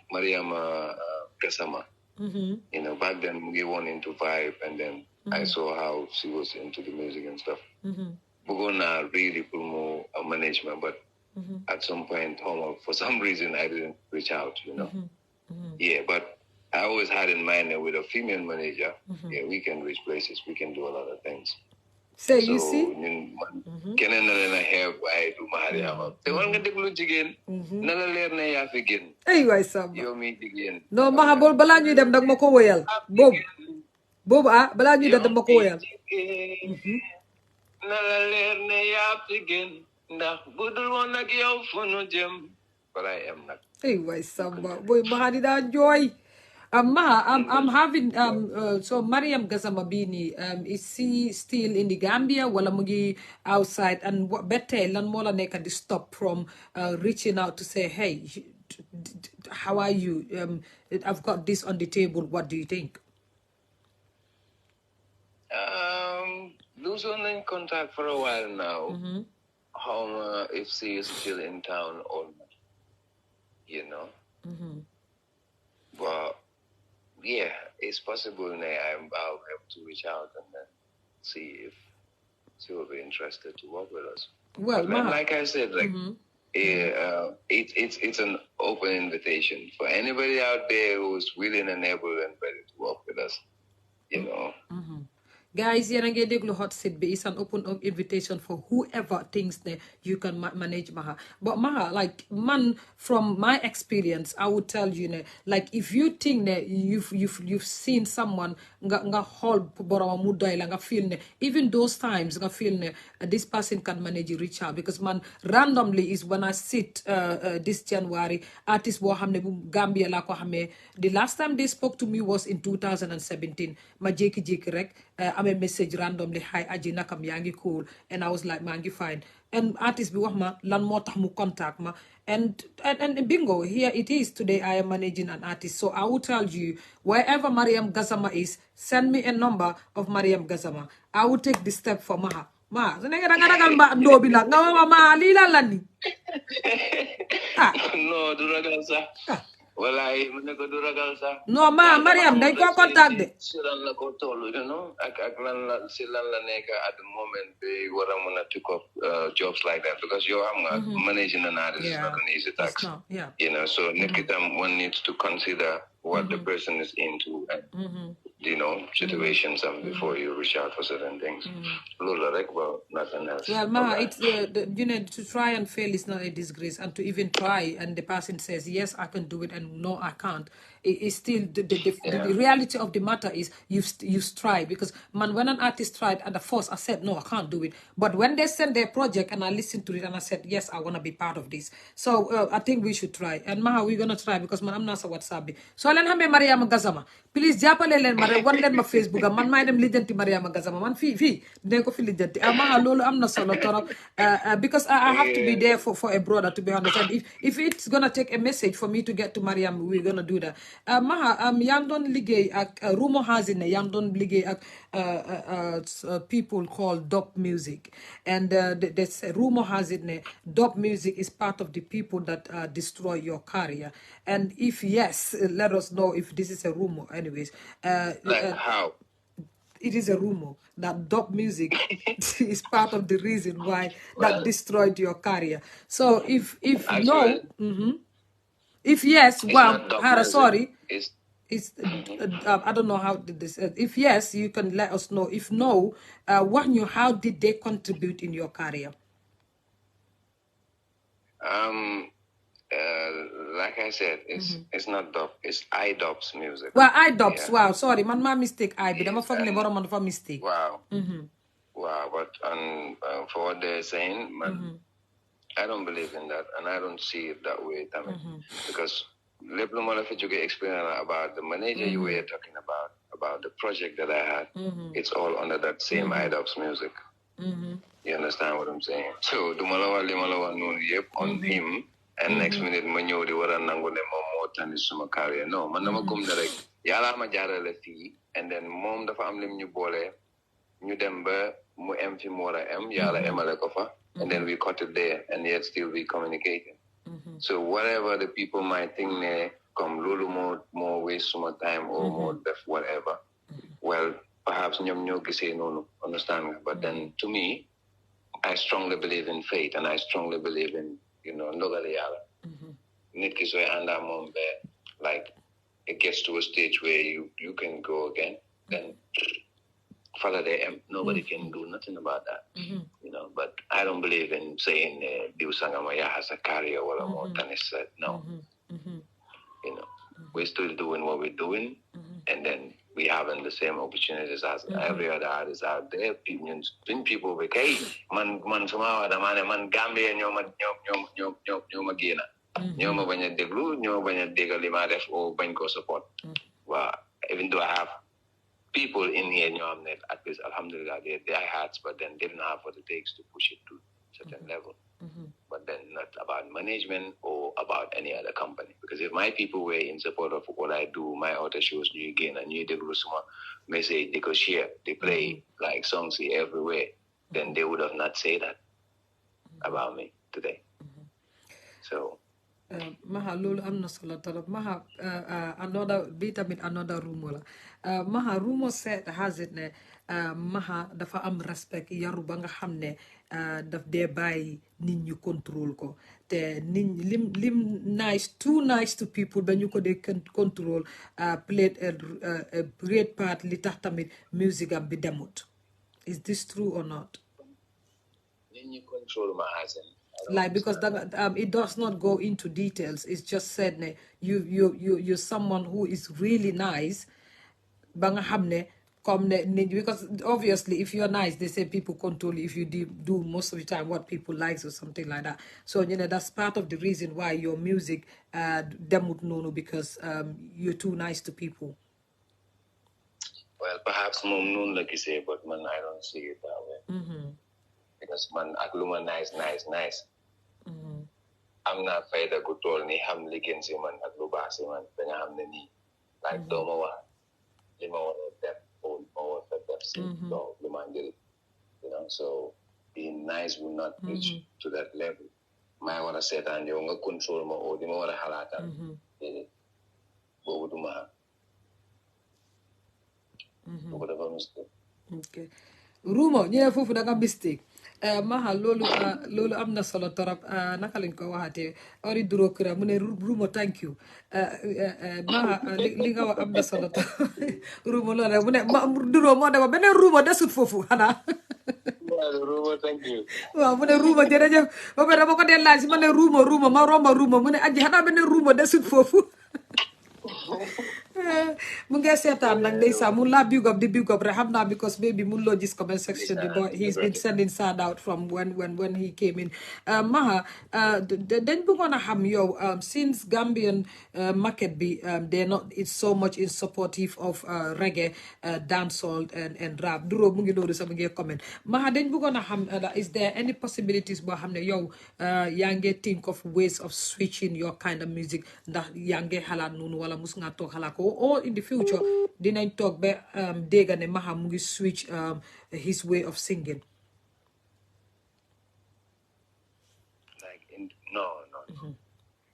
Gassama. You know, back then we went into vibe, and then I saw how she was into the music and stuff. We're gonna really promote management, but at some point, for some reason, I didn't reach out. You know, yeah, but I always had in mind that with a female manager, we can reach places, we can do a lot of things.
So you see,
keneen na leen a xeeb waaye du Mahaa Hamma te war nga déglu jigéen na la leer ne yaa fi gën
ay waay Samba
yow mi jigéen
non Maha bol balaa ñuy dem nag ma ko woyal boobu balaa ñuy dem ma ko woyal
na la leer ne yaa fi gën ndax budul woon nag yow fu nu jëm balaay am nag
ay waay Samba boy Maha di daa jooy Maha, I'm having so Mariam Gassama Bini, is she still in the Gambia wala mugi outside, and what better lan mola neka di stop from reaching out to say, hey, how are you, I've got this on the table, what do you think?
Lose on in contact for a while now. How if she is still in town or not, you know. But yeah, it's possible now I'll have to reach out and then see if she will be interested to work with us.
Well,
like I said, like it's an open invitation for anybody out there who's willing and able and ready to work with us. You know.
Guys, yéen a ngi déglu hot seat bi is an open invitation for whoever thinks that you can manage Maha. But Maha, like man, from my experience, I would tell you, like if you think that you've seen someone nga hold boroma mu doy la nga feel ne, even those times nga feel ne this person can manage you, reach out, because man randomly is when I sit this January artist boo xam ne bu Gambia laa ko xamee, the last time they spoke to me was in 2017 ma jékki-jékki rek a message randomly, hi aji nakam yaa ngi cool, and I was like maa ngi fine, and artist bi wax ma lan moo tax mu contact ma, and bingo, here it is today. I am managing an artist. So I will tell you, wherever Mariam Gassama is, send me a number of Mariam Gassama. I will take this step for Maha. Ma, so nega ragal ba ndo bi nak nga ma li la la ni.
No, du ragal sax. Wallahi mu ne ko du ragal sax.
No ma Mariam dañ ko contact de.
Si lan la ko tollu, you know, ak lan la si lan la nekk at the moment they wara mën a pick up jobs like that, because you are managing an artist is not an easy task. You know, so one needs to consider what the person is into and you know, situations and before you reach out for certain things. Well, nothing else.
Well, Ma, it's you know, to try and fail is not a disgrace, and to even try and the person says yes I can do it and no I can't, is still the reality of the matter is you strive, because man, when an artist tried at the first, I said no, I can't do it, but when they sent their project and I listened to it and I said yes, I want to be part of this. So I think we should try, and Maha, we're gonna try, because man, I'm not sa WhatsApp bi so len xamé Mariama Gazama, please jàppale leen ma rek wan leen ma Facebook am, man maay dem lijjanti Mariama Gazama, man fii dinañ ko fi lijjanti. Maha, loolu am na solo torop, because I have to be there for a brother, to be honest. And if it's gonna take a message for me to get to Mariam, we're gonna do that. Maha, yaa ngi doon liggéey ak rumor has it ne yaa ngi doon liggéey ak people called dub music, and there's rumor has it ne dub music is part of the people that destroy your career, and if yes, let us know if this is a rumor. Anyways,
like how?
It is a rumor that dub music is part of the reason why that destroyed your career. So if no, if yes, well, sorry, it's I don't know how did this. If yes, you can let us know. If no, how did they contribute in your career?
Like I said, it's not dub, it's iDubbbz music.
Well, iDubbbz, wow, sorry, man, my mistake. But I'm a mistake.
Wow. Wow, but for what they're saying, man, I don't believe in that, and I don't see it that way, Tammy, because lépp lu ma la fi jóge experience about the manager you were talking about the project that I had, it's all under that same iDubbbz music. You understand what I'm saying? So du ma la wax li ma la wax noonu yëpp on him, and next minute ma ñëw di war a nangu ne moom moo tànn suma career. No, man dama gëm ne rek yàlla ma jaarale fii, and then moom dafa am lim ñu boole, ñu dem ba mu em fi mu war a em, yàlla emale ko fa, and then we cut it there, and yet still we communicating. So whatever the people might think ne come lulu more waste suma time or more def whatever, well, perhaps ñoom ñoo gisee noonu, understand nga? But then to me, I strongly believe in faith, and I strongly believe in, ndogali yàlla. Nit ki sooy àndaa moom be, like, it gets to a stage where you can go again, then follow the nobody can do nothing about that. But I don't believe in saying Diu Sangamaya has a career or more than it said. No. We're still doing what we're doing, and then we having the same opportunities as every other artist out there. People be hey, man sumawa da man Gambia ñoma gina. Ñoma baña déglu, ñoma baña déggal li ma def o bañ ko support. Well, even though I have people in here, at least, alhamdulillah, they hearts, but then they didn't have what it takes to push it to a certain level. But then not about management or about any other company. Because if my people were in support of what I do, my other shows, new again, and new Degrusuma message, they could share, they play like songs here everywhere, then they would have not said that about me today. So.
Maha, lolu amna solo torop. Maha, another rumor. Maha, rumor said has it ne Maha dafa am respect yaru ba nga xamne daf dee bàyyi nit ñu control ko te nit lim nice, too nice to people ba ñu ko dee control, played a great part li tax tamit music am bi demut. Is this true or not?
Nit ñu control ma as
like, because it does not go into details. It's just said you're someone who is really nice. Because obviously if you're nice, they say people control you if you do most of the time what people like or something like that. So that's part of the reason why your music demut nono, because you're too nice to people.
Well, perhaps mom noon like you say, but man, I don't see it that way. Because man, agluma nice. I'm not afraid of good told me ham licken si man agluba si man banya ham ni like domo wa lima wa depth or depth si do lumangiri, so being nice will not reach to that level. My wanna say that you nga control mo o di mo wala halatan bo du ma
okay, rumor ñe fofu da nga mistake. Maha, lolu amna solo torop, naka lañ ko waxate ori duro kura mu ne rumo thank you. Maha, li nga wax amna solo torop. Rumo lo mu ne duro mo dama benen rumo desut fofu xana.
Rumo thank you.
Waaw mu ne rumo jërëjëf ba ko del laaj ma ne rumo ma romba rumo mu ne aji xana benen rumo desut fofu. mu ngi seetaan nag ndeysaan mun laa big up di big up rek xam naa because maybe mun loo gis comment section bi but he's been sending sound out from when he came in. Maha dañ bëggoon a xam yow since Gambian market bi they're not it's so much in supportive of reggae dancehall and rap duroo mu ngi loolu sax mu ngi comment Maha dañ bëggoon a xam is there any possibilities boo xam ne yow yaa ngi think of ways of switching your kind of music ndax yaa ngi xalaat noonu wala mus nga toog xalaat ko or in the future dinañ toog ba dégg ne Maha mu ngi switch his way of singing.
No.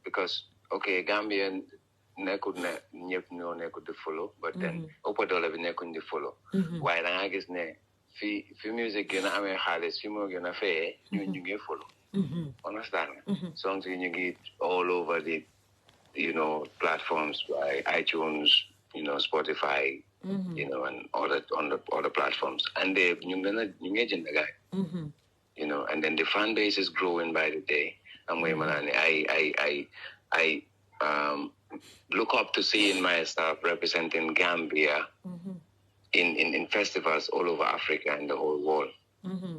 Because okay, Gambian nekkul ne ñëpp ñoo nekkul di follow, but then ëpp doole bi nekkuñ di follow. Waaye da nga gis ne fi music gën a amee xaalis fi moo gën a fayee ñu ngi follow. Understand? Songs yi ñu ngi all over the platforms like iTunes, Spotify, and other platforms, and they ñu ngi jënd gaay. And then the fan base is growing by the day. And I look up to seeing myself representing Gambia in festivals all over Africa and the whole world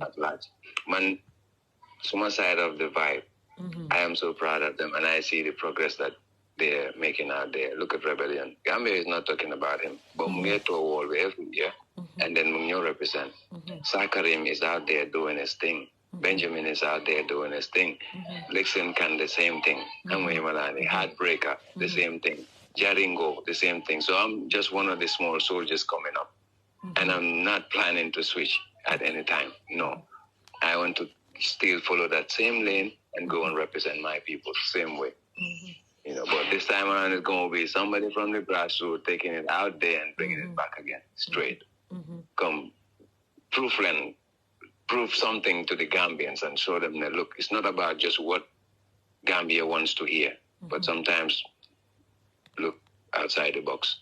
at large. Man, summa side of the vibe, I am so proud of them, and I see the progress that they're making out there. Look at Rebellion. Gambia is not talking about him, but Mungeto Wall every year, and then Mungo represent. Sakarim is out there doing his thing. Benjamin is out there doing his thing. Lixon can the same thing. Malani, Heartbreaker, the same thing. Jaringo, the same thing. So I'm just one of the small soldiers coming up. And I'm not planning to switch at any time. No. I want to still follow that same lane and go and represent my people the same way. But this time around it's going to be somebody from the grassroots taking it out there and bringing it back again, straight. Come, prove something to the Gambians and show them that, look, it's not about just what Gambia wants to hear, but sometimes look outside the box.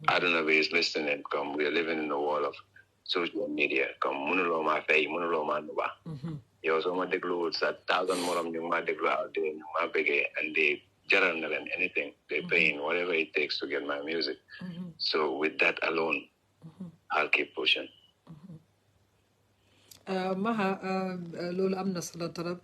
I don't know if he's listening. Come, we are living in a world of social media. Come, munulo ma fay, munulo ma nuba. Yo, so much deglu, it's 1,000 more of you ma deglu out there, ma bege, and they jaran and anything. They're paying whatever it takes to get my music. So with that alone, I'll keep pushing.
Maha, Lola Amna Salatarab,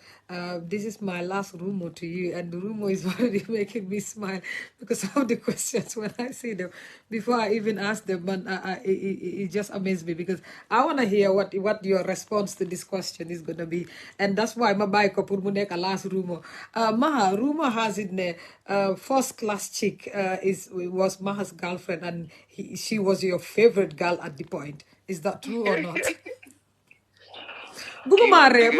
this is my last rumor to you, and the rumor is already making me smile because of the questions when I see them. Before I even ask them, but it just amazed me because I want to hear what your response to this question is going to be, and that's why my bike a last rumor. Maha, rumor has it there, first class chick was Maha's girlfriend, and she was your favorite girl at the point. Is that true or not? Mahara.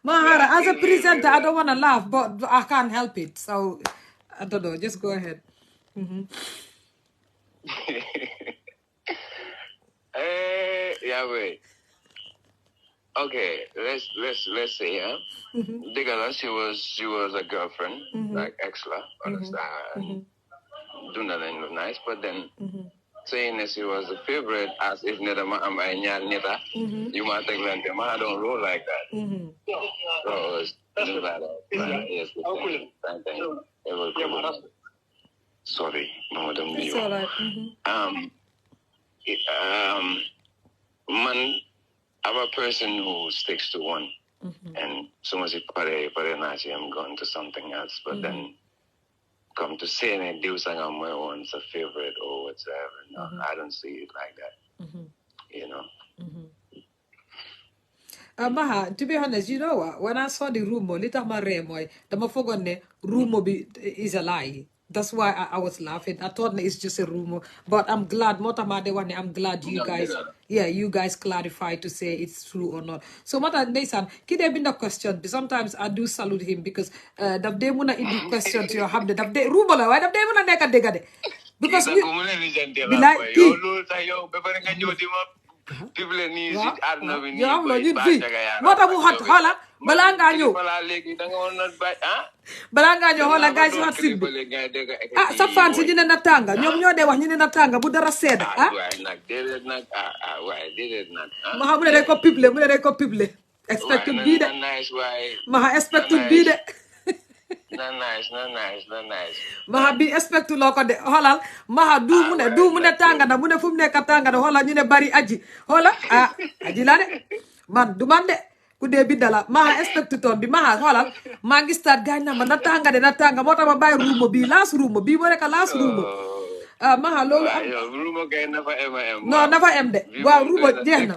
As a presenter, I don't want to laugh, but I can't help it. So, I don't know. Just go ahead.
Yeah, wait. Okay, let's say, Digala, she was a girlfriend, like Exla, understand? Doing that ain't nice, but then. Saying that she was a favorite as if you might think like I don't roll like that. So it's yes, it was sorry, Madam.
It's all right.
Man, I'm a person who sticks to one, and so much I'm going to something else, but then come to say and do something on my own, it's a favorite or whatever. No, I don't see it like that.
Maha, to be honest, you know what? When I saw the rumor, little Maremoy, the mafogone rumor is a lie. That's why I was laughing. I thought it's just a rumor, but I'm glad. I'm glad you guys clarified to say it's true or not. So, Mata Nesan, could there been the question? Sometimes I do salute him because the day when I the question to your have the day rumor, why the day when I negate because
people need it. I don't know.
You have no fee. What about hot hola? Balanga you. Balanga you hola guys what sit. Sa fancy dina natanga. Ñom de wax ñu ne natanga bu dara sedd. Maha mu ne day ko publier. Expect to be de. Maha expect to be de.
Not nice.
Maha bi expect loo ko de xoolal Maha du mu ne tànga na mu ne fu mu nekk tànga na xoolal ñu ne bari aji xoolal aji la de man du man de ku dee bi dala Maha expect toon bi Maha xoolal maa ngi start gaañ na ma na tànga de na tànga moo tax ma bàyyi ruumo bii laas ruumo bii moo nekk laas ruumo Maha loolu am
ruumo kay nafa em
non nafa em de waaw ruumo jeex na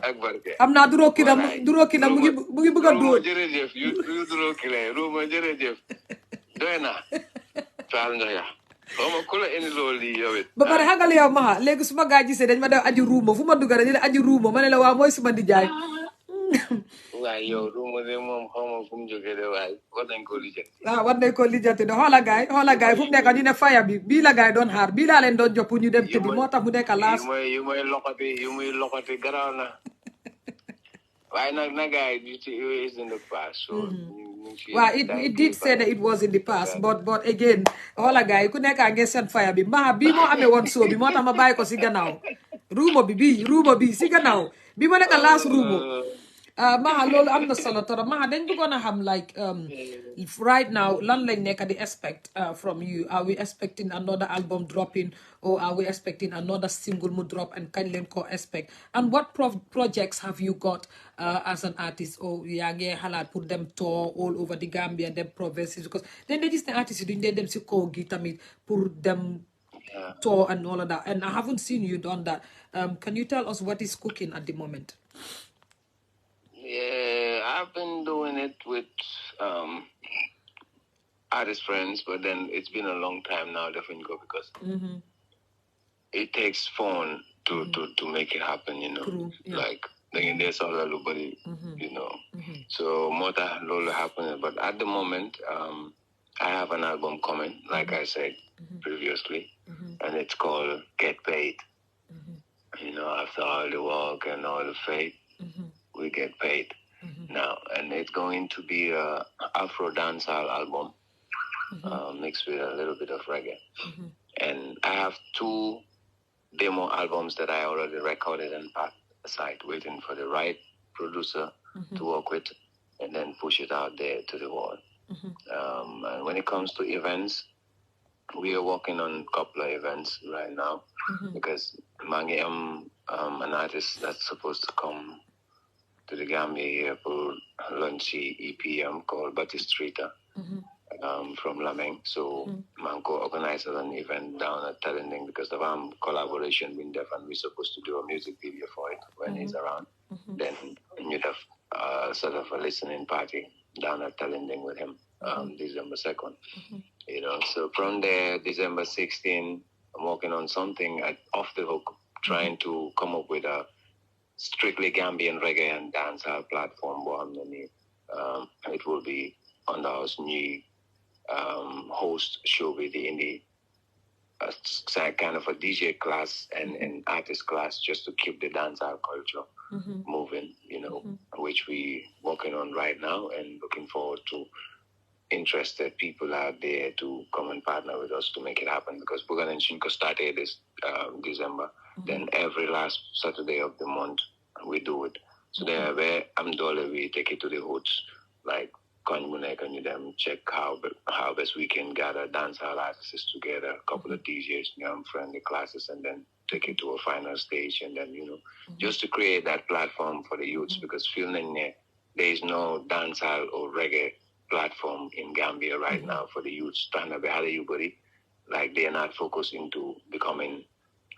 am naa duroo kii na mu ngi bëgg a dóor
jërëjëf yu duroo kii la ruumo jërëjëf doy na faal nga ya xaw ma ku la indi loolu lii yow it
ba pare xagal yow Maha léegi su ma gaa gisee dañ ma def aji ruumo fu ma dugg rek ñu ne aji ruumo ma ne la waaw mooy suma nijaay
waaye yow ruumo de moom xaw ma fu mu jógee de waaye war nañ koo lijjanti
war nañ koo lijjanti de xoola gaay fu mu nekk ñu ne faya bi bii la gaay doon xaar bii laa leen doon jox pour ñu dem tëddi moo tax mu nekk laas
yu muy loxoti garaaw na waaye nag na gaay is in the past so
waaw it did say that it was in the past but again xoola gaay ku nekk ngeen seen faya bi Maha bii moo amee woon soo bi moo tax ma bàyyi ko si gannaaw ruumo bi si gannaaw bi ma nekk laas ruumo Maha loolu am na solo trop Maha dañ bëggoon a xam like right now lan lañ nekk di expect from you are we expecting another album dropping or are we expecting another single mu drop and kañ leen ko expect and what projects have you got as an artist or yaa ngi xalaat pour dem tour all over the Gambia dem provinces because dañ dee gis ne artistes yi duñ dee dem si kaw gi tamit pour dem tour and all of that and I haven't seen you done that can you tell us what is cooking at the moment?
Yeah, I've been doing it with artist friends, but then it's been a long time now, definitely, because it takes phone to make it happen, you know.
True, yeah.
Like there's all nobody, you know. So more that lolo happening, but at the moment, I have an album coming, like I said previously, and it's called Get Paid. You know, after all the work and all the faith. We get paid now, and it's going to be a Afro dancehall album mixed with a little bit of reggae. And I have 2 demo albums that I already recorded and packed aside, waiting for the right producer to work with, and then push it out there to the world. And when it comes to events, we are working on a couple of events right now because Mangi an artist that's supposed to come to the Gambia here for launchy EPM called Batistrita from Lameng. So Manko organized an event down at Telending because of our collaboration with Def and we're supposed to do a music video for it when he's around. Then you'd have sort of a listening party down at Telending with him December 2nd. You know, so from there, December 16, I'm working on something off the hook, trying to come up with a strictly Gambian reggae and dancehall platform. It will be on our new host show with the indie kind of a DJ class and artist class just to keep the dancehall culture moving, you know, which we working on right now and looking forward to interested people out there to come and partner with us to make it happen because Bugan and Shinko started this December. Then every last Saturday of the month we do it. So then where I'm dollar we take it to the hoods like can you them check how best we can gather dancehall artists together, a couple of DJs, friendly classes, and then take it to a final stage, and then just to create that platform for the youths because feeling there is no dancehall or reggae platform in Gambia right now for the youths trying to be everybody like they are not focused into becoming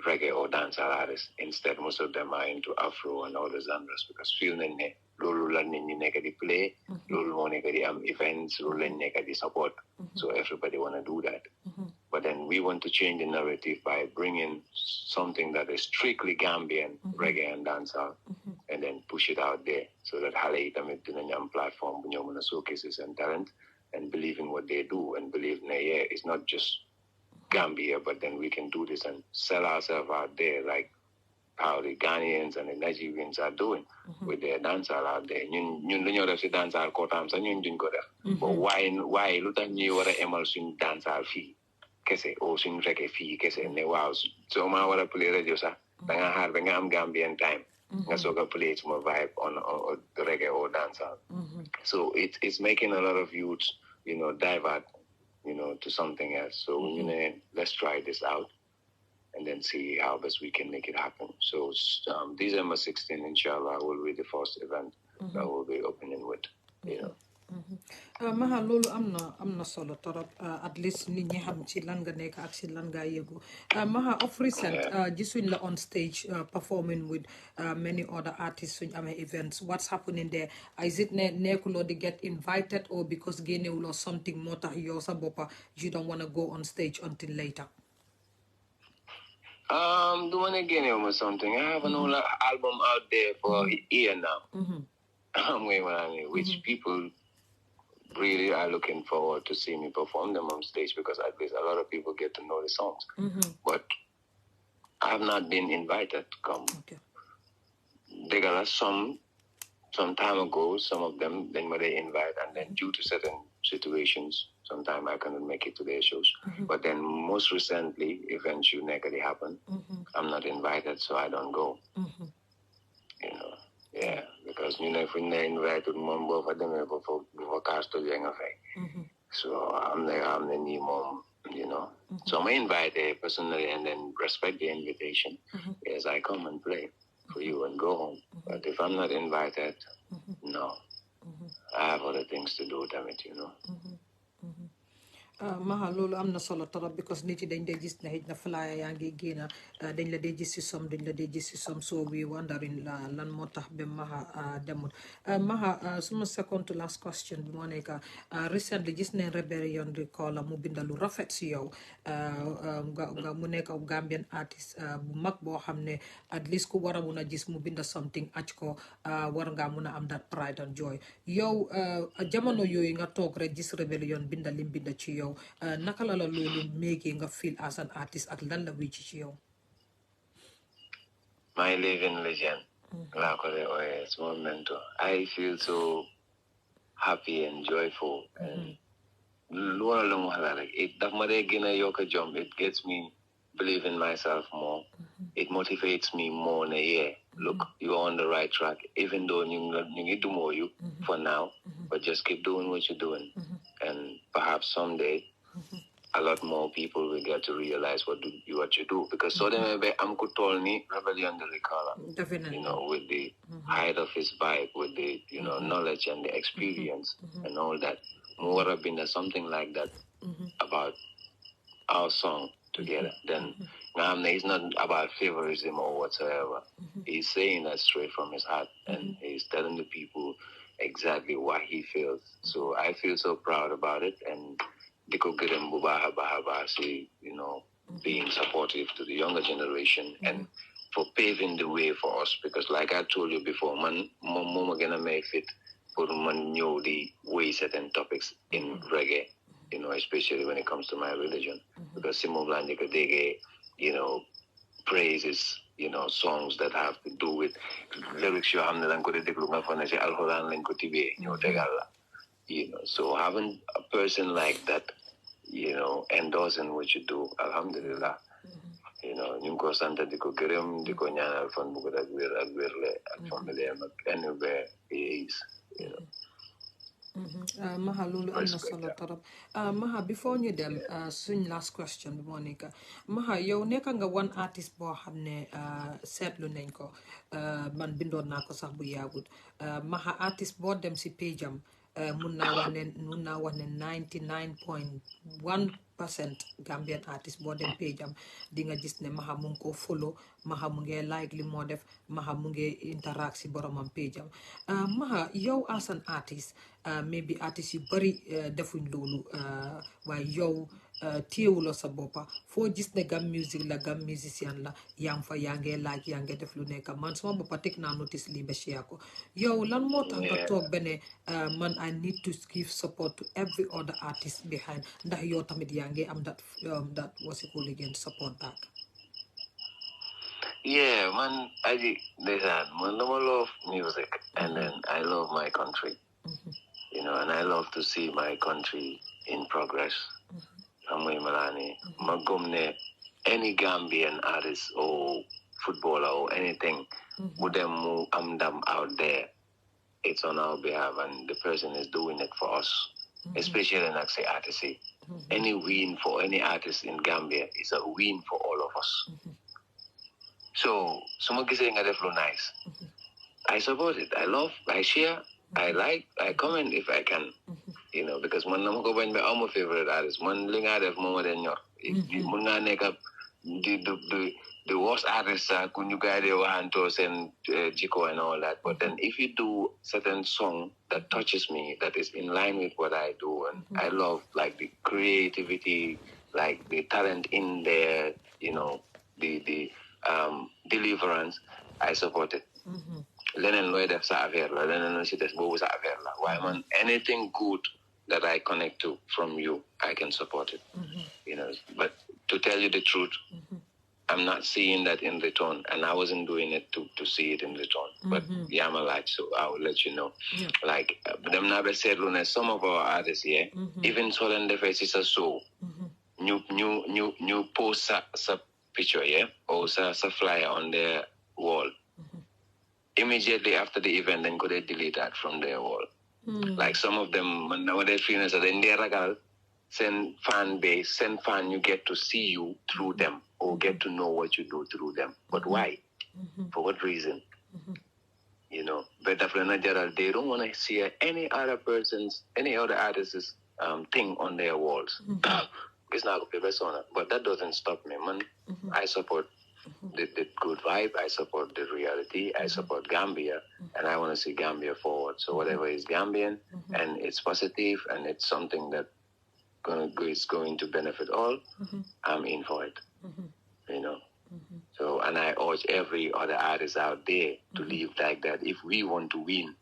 reggae or dancehall artists. Instead, most of them are into Afro and all the genres because feeling lulu la nit ñi nekk di play lulu moo nekk di am events lulu lañ nekk di support so everybody want to do that but then we want to change the narrative by bringing something that is strictly Gambian reggae and dancehall and then push it out there so that xale yi tamit dinañ am platform bu ñoo mën a showcase seen talent and believe in what they do and believe it's not just Gambia but then we can do this and sell ourselves out there like how the Ghanaians and the Nigerians are doing with their dancehall out there. Ñun lu ñoo def si dancehall kootaam sax ñun duñ ko def. But why lu tax ñuy war a emal suñ dancehall fii kese o suñ reggae fii kese ne waaw soo ma war a play radio sax da nga xaar ba nga am Gambian time nga soog a play suma vibe on reggae or dancehall. So it's making a lot of youths, divert to something else. So let's try this out and then see how best we can make it happen. So December 16, inshallah, will be the first event that we'll be opening with.
Maha loolu am na solo torop at least nit ñi xam ci lan nga nekk ak ci lan nga yëgu Maha of recent gisuñ la on stage performing with many other artists suñ amee events. What's happening there? Is it ne nekkuloo di get invited or because génnewuloo something moo tax yow sa boppa you don't want to go on stage until later?
Do want to get him or something. I have an old album out there for a year now. Which people really are looking forward to see me perform them on stage because at least a lot of people get to know the songs. But I have not been invited to come. Okay. They got some time ago, some of them, then when they invite, and then due to certain situations, sometimes I cannot make it to their shows. But then most recently, events you negatively happen, I'm not invited, so I don't go. Yeah, because if we not invited, mom, for them, for cast to young so I'm the new mom, So I invite a personally and then respect the invitation. Yes, I come and play for you and go home. But if I'm not invited, no. I have other things to do, damn it,
Maha loolu am na solo torop because nit yi dañ dee gis ne xëj na flyer yaa ngi génn dañ la dee gis si som dañ la dee gis si som so we wondering lan moo tax ba Maha demut Maha suma second to last question bi moo nekk recently gis ne Rebellion Recorder mu binda lu rafet si yow nga mu nekk Gambian artist bu mag boo xam ne at least ku war a mun a gis mu binda something aj ko war ngaa mun a am that pride and joy yow jamono yooyu nga toog rek gis Rebellion binda lim binda ci yow naka la loolu méegee nga feel as an artist ak lan la wécci ci yow.
My living legend. It's my mentor. I feel so happy and joyful. And it gets me believe in myself more. It motivates me more in a year. Look, you're on the right track. Even though you need to more you for now, but just keep doing what you're doing. And perhaps someday a lot more people will get to realize what you do. Because so then I'm told me Rebellion the Recorder.
Definitely.
With the height of his vibe, with the knowledge and the experience and all that. More have been something like that about our song together. Then it's not about favorism or whatsoever. He's saying that straight from his heart and he's telling the people exactly what he feels. So I feel so proud about it and being supportive to the younger generation and for paving the way for us because like I told you before, man gonna make it for man know the way certain topics in reggae, especially when it comes to my religion. Because Simo Blandika Dege, praises, songs that have to do with lyrics you have so having a person like that, endorsing what you do, alhamdulillah. Ñu ko sant di ko gërëm di ko ñaanal fan bu ko ak wérle ak famille ak anywhere he is,
Maha loolu am na solo torop Maha before ñu dem suñ last question bi moo nekk Maha yow nekk nga one artist boo xam ne seetlu nañ ko man bindoon naa ko sax bu yaagut Maha artist boo dem si page am mun naa wax ne 99.1% Gambian artist boo dem page am di nga gis ne Maha mu ngi ko follow Maha mu ngi like li moo def Maha mu ngi interact si boromam page am Maha yow as an artist maybe artist yu bari defuñ loolu waaye yow téyewuloo sa boppa foo gis ne gam music la gam musicien la yaa ngi fa yaa ngi laaj yaa ngi def lu nekk man sama boppa teg naa notice lii ba share ko yow lan moo tax nga toog bene man I need to give support to every other artist behind ndax yow tamit yaa ngi am that what's it called again support back.
Yeah, man, I love music and then I love my country. And I love to see my country in progress. Any Gambian artist or footballer or anything, would them move them out there, it's on our behalf and the person is doing it for us, especially in say artistry. Any win for any artist in Gambia is a win for all of us. So, suma gisee nga def lu nice. I support it. I love, I share, I like, I comment if I can. You know, because man nama ko bañ ba am favorite artist. Man li nga def mooma den ñor. Mun nga nekk up the worst artists are kun you guide Wahantos and Jiko and all that. But then if you do certain song that touches me, that is in line with what I do, and I love like the creativity, like the talent in there, you know, the deliverance, I support it. Leneen looy def sa affaire la, leneen lu si des boobu sa affaire la. Waaye man anything good that I connect to from you, I can support it. You know, but to tell you the truth, I'm not seeing that in return, and I wasn't doing it to see it in return. But yeah, I'm alive, so I will let you know. Like, them nabe said, some of our artists here, even Solen the faces are so new post sa picture, yeah, or sa flyer on their wall. Immediately after the event, then could they delete that from their wall? Like some of them, when they feel so then they're send fan base, send fan, you get to see you through them or get to know what you do through them. But why? For what reason? You know, but they don't want to see any other artist's thing on their walls. It's not a persona, but that doesn't stop me, man. I support the good vibe. I support the reality. I support Gambia, and I want to see Gambia forward. So whatever is Gambian, and it's positive, and it's something that is going to benefit all, I'm in for it. You know. So, and I urge every other artist out there to live like that. If we want to win,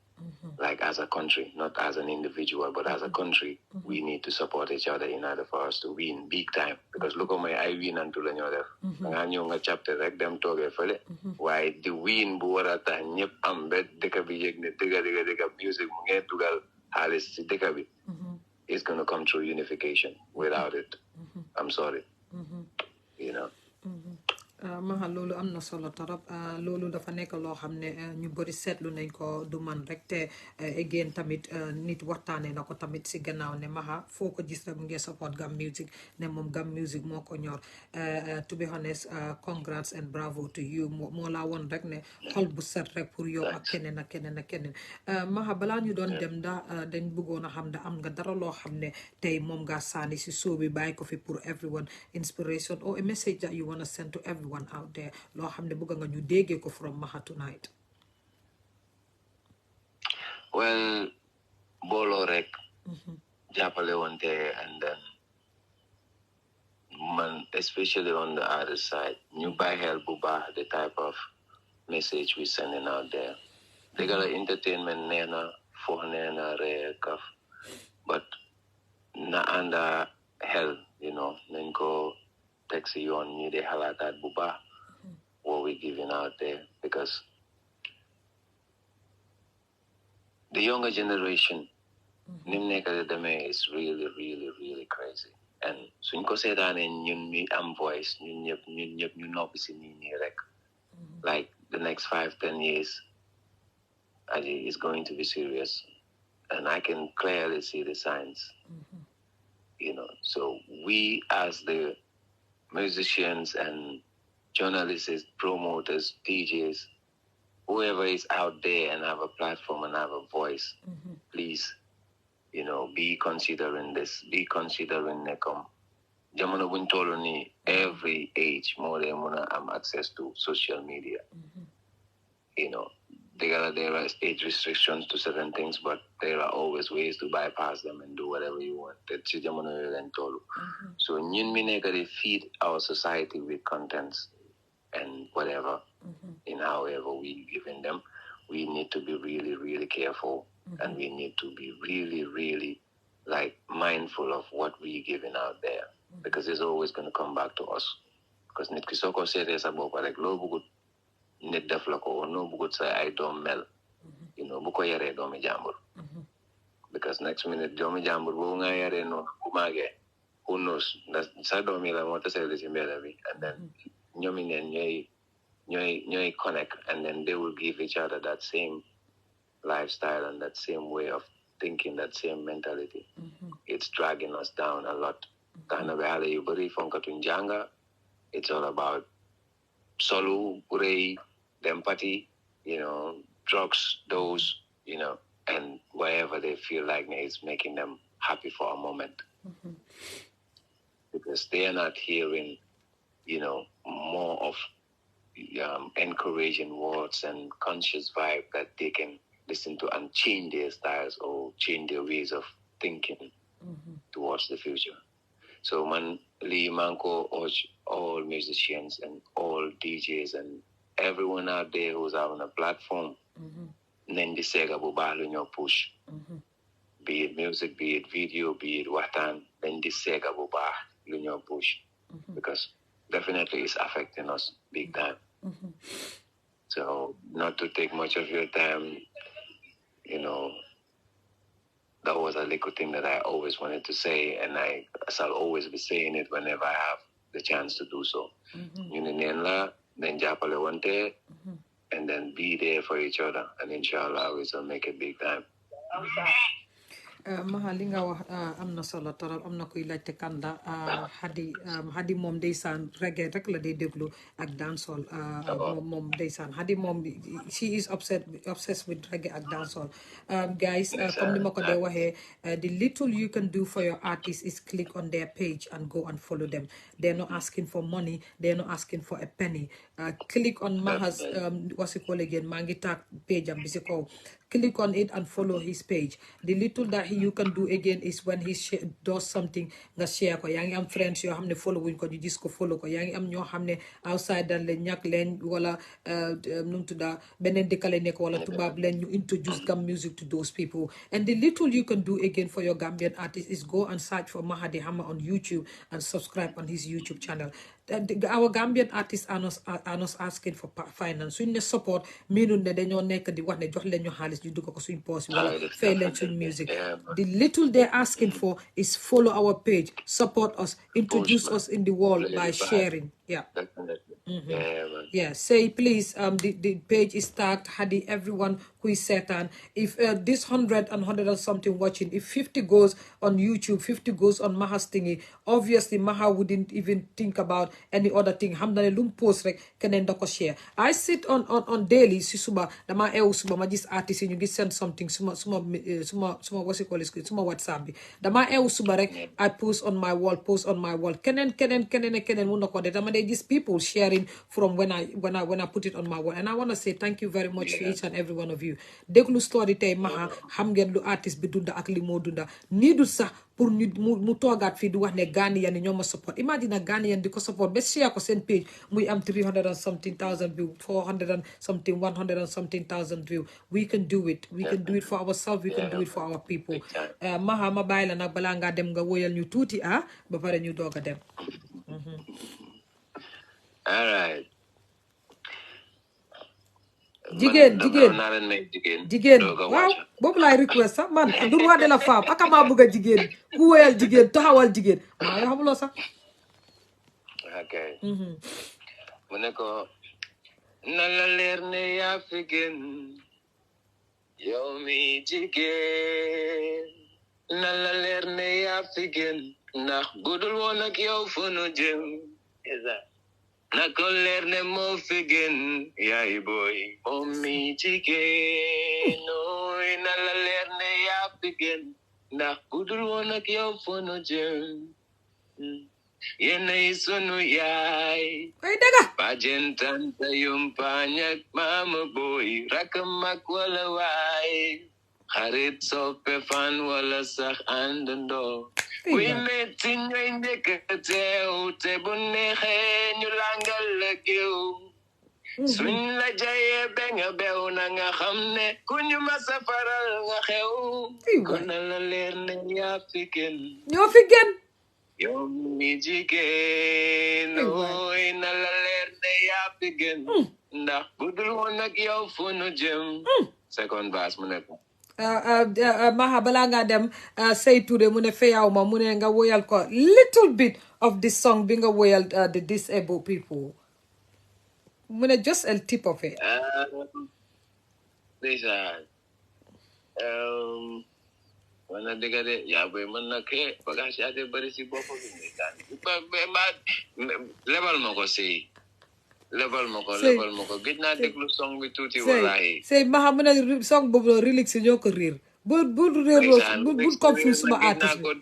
like as a country, not as an individual, but as a country, we need to support each other in order for us to win big time. Because look at I win until the other. Nga chapter like them talk fele. Why the win buwarata nyep ambed dekabi yegne deka music munge tugal halis dekabi is going to come through unification. Without it, I'm sorry. You know.
Maha loolu am na solo torop loolu dafa nekk loo xam ne ñu bëri seetlu nañ ko du man rek te again tamit nit waxtaanee na ko tamit si gannaaw ne Maha foo ko gis rek mu ngi support Gam Music ne moom Gam Music moo ko ñor to be honest congrats and bravo to you moo laa woon rek ne xol bu set rek pour yow ak keneen ak keneen ak keneen Maha balaa ñu doon dem ndax dañ bëggoon a xam ne am nga dara loo xam ne tey moom nga saani si show bi bàyyi ko fi pour everyone inspiration or a message that you want to send to everyone out there loo xam ne bëgg nga ñu déggee ko from Maha tonight.
Well, bolo rek jàppale wante, and then man, especially on the other side, ñu bàyyi xel bu baax the type of message we sending out there. Dëgg la entertainment nee na foo nee na ree kaf, but na ànda xel, you know, nañ ko teg si yoon ñi de xalaataat bu baax what we're giving out there, because the younger generation nim nekk de demee is really really really crazy, and suñ ko seetaanee ñun mi am voice ñun ñëpp ñu noppi si nii rek like the next 5-10 years is going to be serious, and I can clearly see the signs. You know, so we as the musicians and journalists, promoters, DJs, whoever is out there and have a platform and have a voice, please, you know, be considering this, be considering Nekom. Jamono buñ tollu ni every age more than access to social media. You know, there are age restrictions to certain things, but there are always ways to bypass them and do whatever you want. That's jamono len tollu. So ñun mi nekk di feed our society with contents and whatever, in however we giving them, we need to be really, really careful, and we need to be really, really like mindful of what we giving out there, because it's always going to come back to us. Because nit ki soko sete sa boppa rek lo bugut nit def la ko, no bugut sa ay doom mel, you know, bu ko yaree doomi jàmbur, because next minute doomi jàmbur boobu nga yaree noonu bu màggee, who knows, sa doomi la moo tasee ci mbedd bi, and then ñoomi neen ñooy connect, and then they will give each other that same lifestyle and that same way of thinking, that same mentality. It's dragging us down a lot. tax na ba xale yu bëri fonkatuñ jànga. It's all about solo, rëy, dem party, drugs, those, and wherever they feel like it's making them happy for a moment. Because they are not hearing, more of encouraging words and conscious vibe that they can listen to and change their styles or change their ways of thinking towards the future. So man, Lee Manko urge all musicians and all DJs and everyone out there who's on a platform, Nendi Sega Bubalu your push. Be it music, be it video, be it watan, Nendi Sega Bubalu your push. Because definitely it's affecting us big time. So not to take much of your time, that was a little thing that I always wanted to say, and I shall always be saying it whenever I have the chance to do so. Then japale one day, and then be there for each other, and inshallah we shall make it big time.
Mahaa li nga wax am na solo torop am na kuy laajte kanda Hadi moom ndeysaan reggae rek la dee déglu ak dancehall moom ndeysaan Hadi moom she is obsessed with reggae ak dancehall guys comme ni ma ko dee waxee the little you can do for your artist is click on their page and go and follow them. They're not asking for money, they're not asking for a penny. Click on Mahaa's what's it called again, maa ngi tag page am bi si kaw. Click on it and follow his page. The little that you can do again is when he does something nga share ko. Yaa ngi am friends yoo xam ne follow wuñ ko ñu gis ko follow ko. Yaa ngi am ñoo xam ne outside dan leen ñàkk leen wala nu mu tudda beneen dëkk la nekk wala tubaab leen ñu introduce Gam music to those people. And the little you can do again for your Gambian artist is go and search for Mahaa the Hamma on YouTube and subscribe on his YouTube channel. Our Gambian artists are not asking for finance. Suñ ne support meanul ne dañoo nekk di wax ne jox leen ñu xaalis ñu dugg ko suñ poos wala fay leen suñ music. The little they're asking for is follow our page, support us, introduce us in the world by sharing. Yeah, say please the page is tagged Hadi, everyone who is Satan. If this 100 and something watching, if 50 goes on YouTube, 50 goes on Mahaa's thingy, obviously Mahaa wouldn't even think about any other thing. Hamdane lum post rek kenen dako share. I sit on daily si suba dama ew suba ma gis artist ñu gis send something suma what's it called suma WhatsApp bi dama ew suba rek I post on my wall kenen mun na ko de dama dey gis people sharing from when I put it on my wall. And I want to say thank you very much to each and every one of you. Déglu story tey Mahaa xam ngeen lu artiste bi dunda ak li moo dunda nii du sax pour ñu mu toogaat fii di wax ne Ghanaian yi ñoo ma support. Imagine Ghanaian di ko support ba share ko seen page muy am 300 and something thousand view 400 and something 100 and something thousand view. We can do it for ourselves, we can do it for our people. Mahaa ma bàyyi la nag balaa ngaa dem nga woyal ñu tuuti ba pare ñu doog a dem.
All right.
Jigéen waaw boobu laay request sax man droit de la femme aka maa bëgg a jigéen ku woyal jigéen taxawal jigéen maa yoo xamuloo sax
okay mu ne ko na la leer ne yaa fi gën yow mi jigéen na la leer ne yaa fi gën ndax budul woon ak yow fu nu jëm na ko leer ne moo fi gën yaay booy moom mi jigéen nooy na la leer ne yaa fi gën ndax budul woon ak yow fu nu jëm yéenay sunu yaay
ay dëgga
bàjjen tante yumpaañ ak maama booy rakk mag wala waay xarit soppe fan wala sax àndandoo kuy metti ñooy njëkk teew te bu neexee ñu langal la géew suñ la jayee be nga bew na nga xam ne ku ñu masa faral nga xew kon na la leer ne yaa fi gën
ñoo fi gën
yow mi jigéen ooy na la leer ne yaa fi gën ndax budul woon ak yow fu nu jëm second verse mu nekk
Mahaa balaa ngaa dem Say Touré mu ne feyaw ma mu ne nga woyal ko little bit of this song bi nga woyal the disabled people mu ne just a tip of it
Wana dega de ya boy man na ke bagage ya de bari si bopp bi ni tan ba lebal mako si lebal mako gëj naa déglu song bi tuuti wallahi
say Mahaa mu ne song boobu relax ñoo ko riir bu réerloo bu confuse suma artiste bi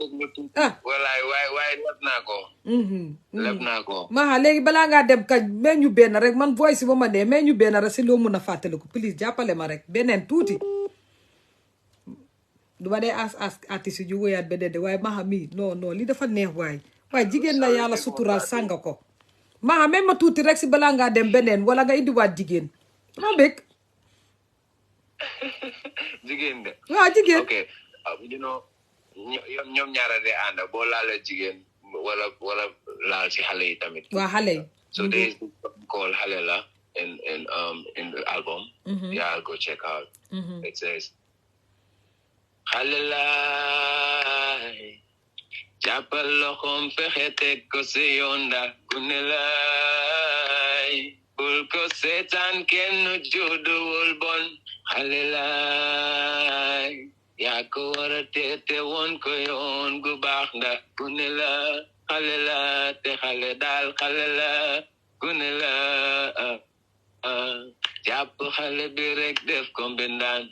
wallahi waay leb naa ko
Mahaa léegi balaa ngaa dem kañ mais ñu benn rek man voice ba ma dee mais ñu benn rek si loo mun a fàttaliku please jàppale ma rek beneen tuuti du ma dee as artiste yu woyaat beneen de waaye Mahaa mii non li dafa neex waaye jigéen la yàlla suturaal sànga ko Mahaa même ma tuuti rek si balaa ngaa dem beneen wala nga indiwaat jigéen ma bëgg
jigéen de
waaw jigéen
ok you know ñoom ñaara de ànd boo laalee jigéen wala laal si xale yi tamit
waaw xale yi
so there is called Halela in the album yeah I'll go check out it says Halela jàppal loxoom fexe teg ko si yonda gune lay bul ko seetaan kenn judduwul bon Halela yaa ko war a teete woon ko yoon gu baax ndax gune la Halela te xale daal xale la gune la jàpp xale bi rek def ko mbindaan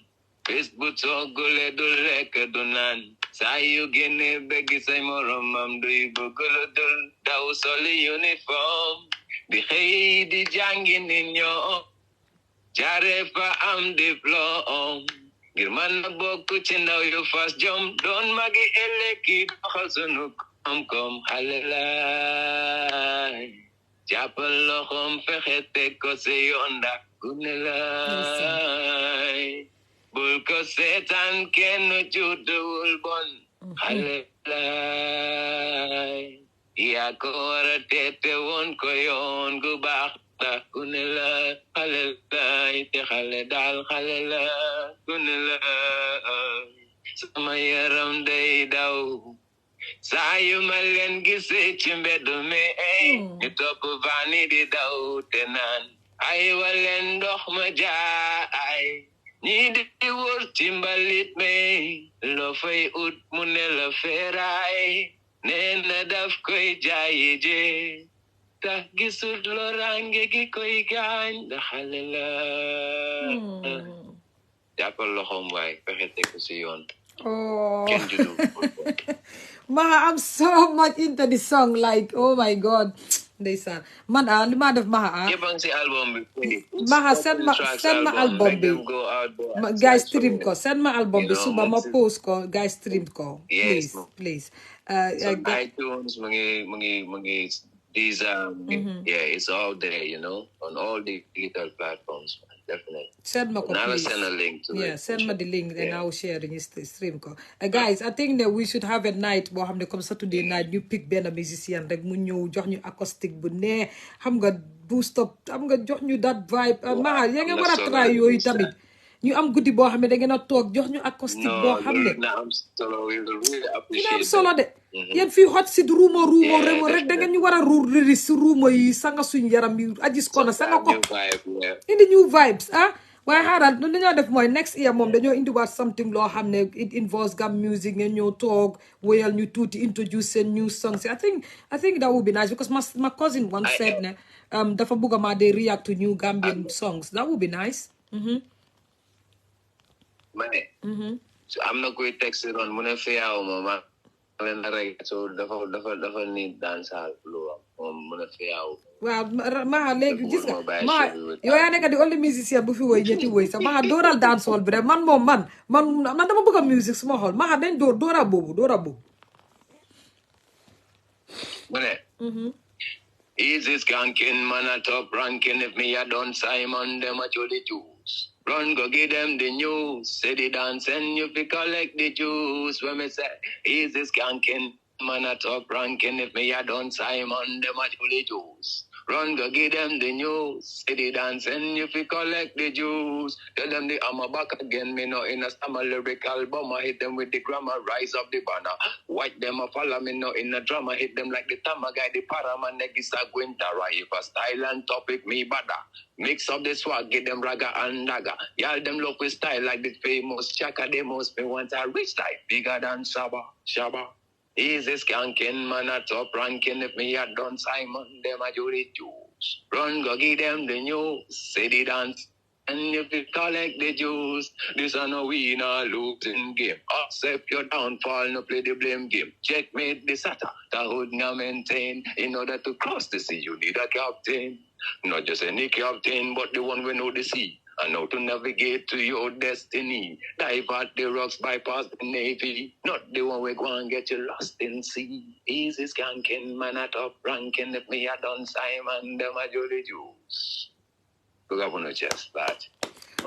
bés bu toggule du lekk du naan saa yu génne bëgg say moromam duy bëgg lu dul daw soli uniforme di xëy di jàngi nit ñoo jaare fa am diplôme ngir mën na bokk ci ndaw yu fas jom doon magi ëllëgi doxal sunu koom-koom xale laay jàppal loxoom fexe teg ko si yoon ndax gune laay bul ko seetaan kenn judduwul bon xale laay yaa ko war a teete woon ko yoon gu baax ndax gune la xale laay te xale daal xale la gune la sama yaram day daw saa yu ma leen gisee ci mbedd mi ñu topp vani di daw te naan ay waleen ndox ma jaay ñii di wër ci mbalit mi loo fay ut mu ne la feeraay nee na daf koy jaayi je tax gisut lorange gi koy gaañ da xale la jàppal loxoom waay fexe teg ko si yoon kenn juddu
Mahaa, I'm so much into the song, like, oh my God. Ndeysaan man li ma def Mahaa
si album bi
Mahaa send ma album bi guys stream ko send ma album bi suba ma post ko guys stream ko please
iTunes mu ngi these yeah it's all there on all the digital platforms definitely
send ma ko please
send a link to it.
Send me the link and I will share in stream ko guys I think that we should have a night boo xam ne comme Saturday night ñu pick benn musicien rek mu ñëw jox ñu acoustique bu nee xam nga boost up xam nga jox ñu that vibe Mahaa yaa ngeen war a try yooyu tamit ñu am guddi boo xam ne da ngeen a toog jox ñu acoustique boo xam ne dina am solo de yéen fii hot sit ruumo rek da ngeen ñu war a riri si ruumo yi sanga suñ yaram yi Aji's Corner sanga ko indi new vibes waaye xaaral dañoo def mooy next year moom dañoo indiwaat something loo xam ne it involves gam music ngeen ñëw toog wéyal ñu tuuti introduce seen new songs I think that would be nice because my cousin once said ne dafa bëgg ma de react to new Gambian songs that would be nice
am na koy texte ron mu ne fiyaaw ma leen rek so dafa ni dansal lu moom mu ne fiyaaw
waaw Mahaa léegi gis nga Mahaa yow yaa nekk di only musicien bu fi woy ñetti woy sax Mahaa dooral dancehall bi rek man dama bëgg a musique suma xool Mahaa dañ doora boobu
mu ne easy skanking man a top ranking if me a don Simon them a the juice run go give them the news say the dance and you fi collect the juice when me say easy skanking man a top ranking if me a don Simon them a the juice Run go give them the news. Say the dance and if you collect the juice. Tell them the Hamma back again. Me no in a summer lyric album. I hit them with the grammar. Rise up the banner. White them a follow me no in a drama. Hit them like the Tama guy. The Paraman Negisa Gwintara. If a style and topic me bada. Mix up the swag. Get them raga and daga. Y'all them look with style like the famous Chaka. They most me want a rich type. Bigger than Shabba. Easy skanking, man, a top ranking. If me had done Simon, them a jury juice. Run, go give them the news. Say the dance. And if you collect the juice, this a no win or losing game. Accept your downfall, no play the blame game. Checkmate the SATA, the hood now maintain. In order to cross the sea, you need a captain. Not just any captain, but the one we know the sea. And how to navigate to your destiny. Divert the rocks, bypass the navy. Not the one we go and get you lost in sea. Easy skanking, man at top ranking. If me a done Simon, them a jolly juice. Look up on the chest, that.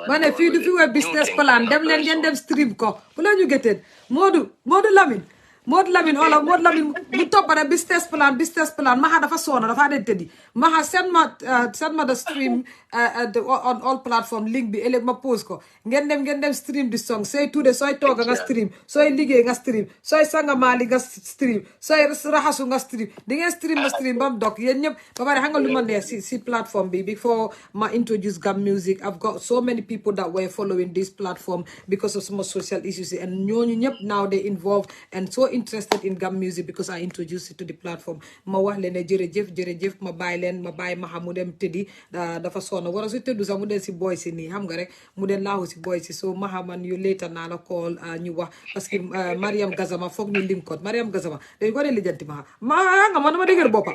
Man, if you a business plan, them stream ko. Wala you get it. Modu Lamin, all of Mod Lamin, we talk about a business plan. Mahaa dafa sona, dafa identity. Mahaa send ma the stream on all platform link bi elek ma post ko. Ngeen dem stream the song. Say today soy toga nga stream, soy liggéey nga stream, soy sanga mali nga stream, soy rahasu nga stream. Di ngeen stream bam dok yeen ñep ba bari hanga lu ma neex si platform bi before ma introduce Gam Music. I've got so many people that were following this platform because of some social issues and ñooñu ñep now they involved and so interested in Gam Music because I introduced it to the platform. Ma wax leen ne jërëjëf ma bàyyi Mahaa mu dem tëddi dafa sonn wara su tëddu sax mu dem si boy si nii xam nga rek mu dem laaxu si boy si so Mahaa man you later naa la call ñu wax parce que Mariam Gazama foog ñu lim ko Mariam Gazama dañ ko dee lijjanti Mahaa nga man dama dëgër boppa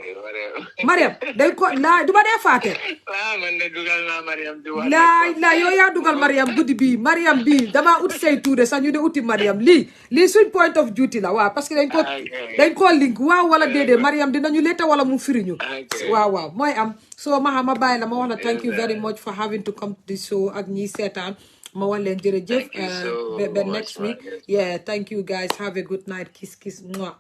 Mariam dañ ko laa du ma dee faate
man de dugal naa Mariam
laa yow yaa dugal Mariam guddi bii Mariam bii dama ut say tuude sax ñu de uti Mariam lii suñ point of duty la waaw parce que dañ ko link waaw wala déedéet Mariam dinañu leta wala mu firiñu waaw mooy am so Mahaa ma bàyyi la ma wax la thank you very much for having to come to the show ak ñi seetaan ma wax leen jërëjëf ba next week yeah thank you guys have a good night kiss mwah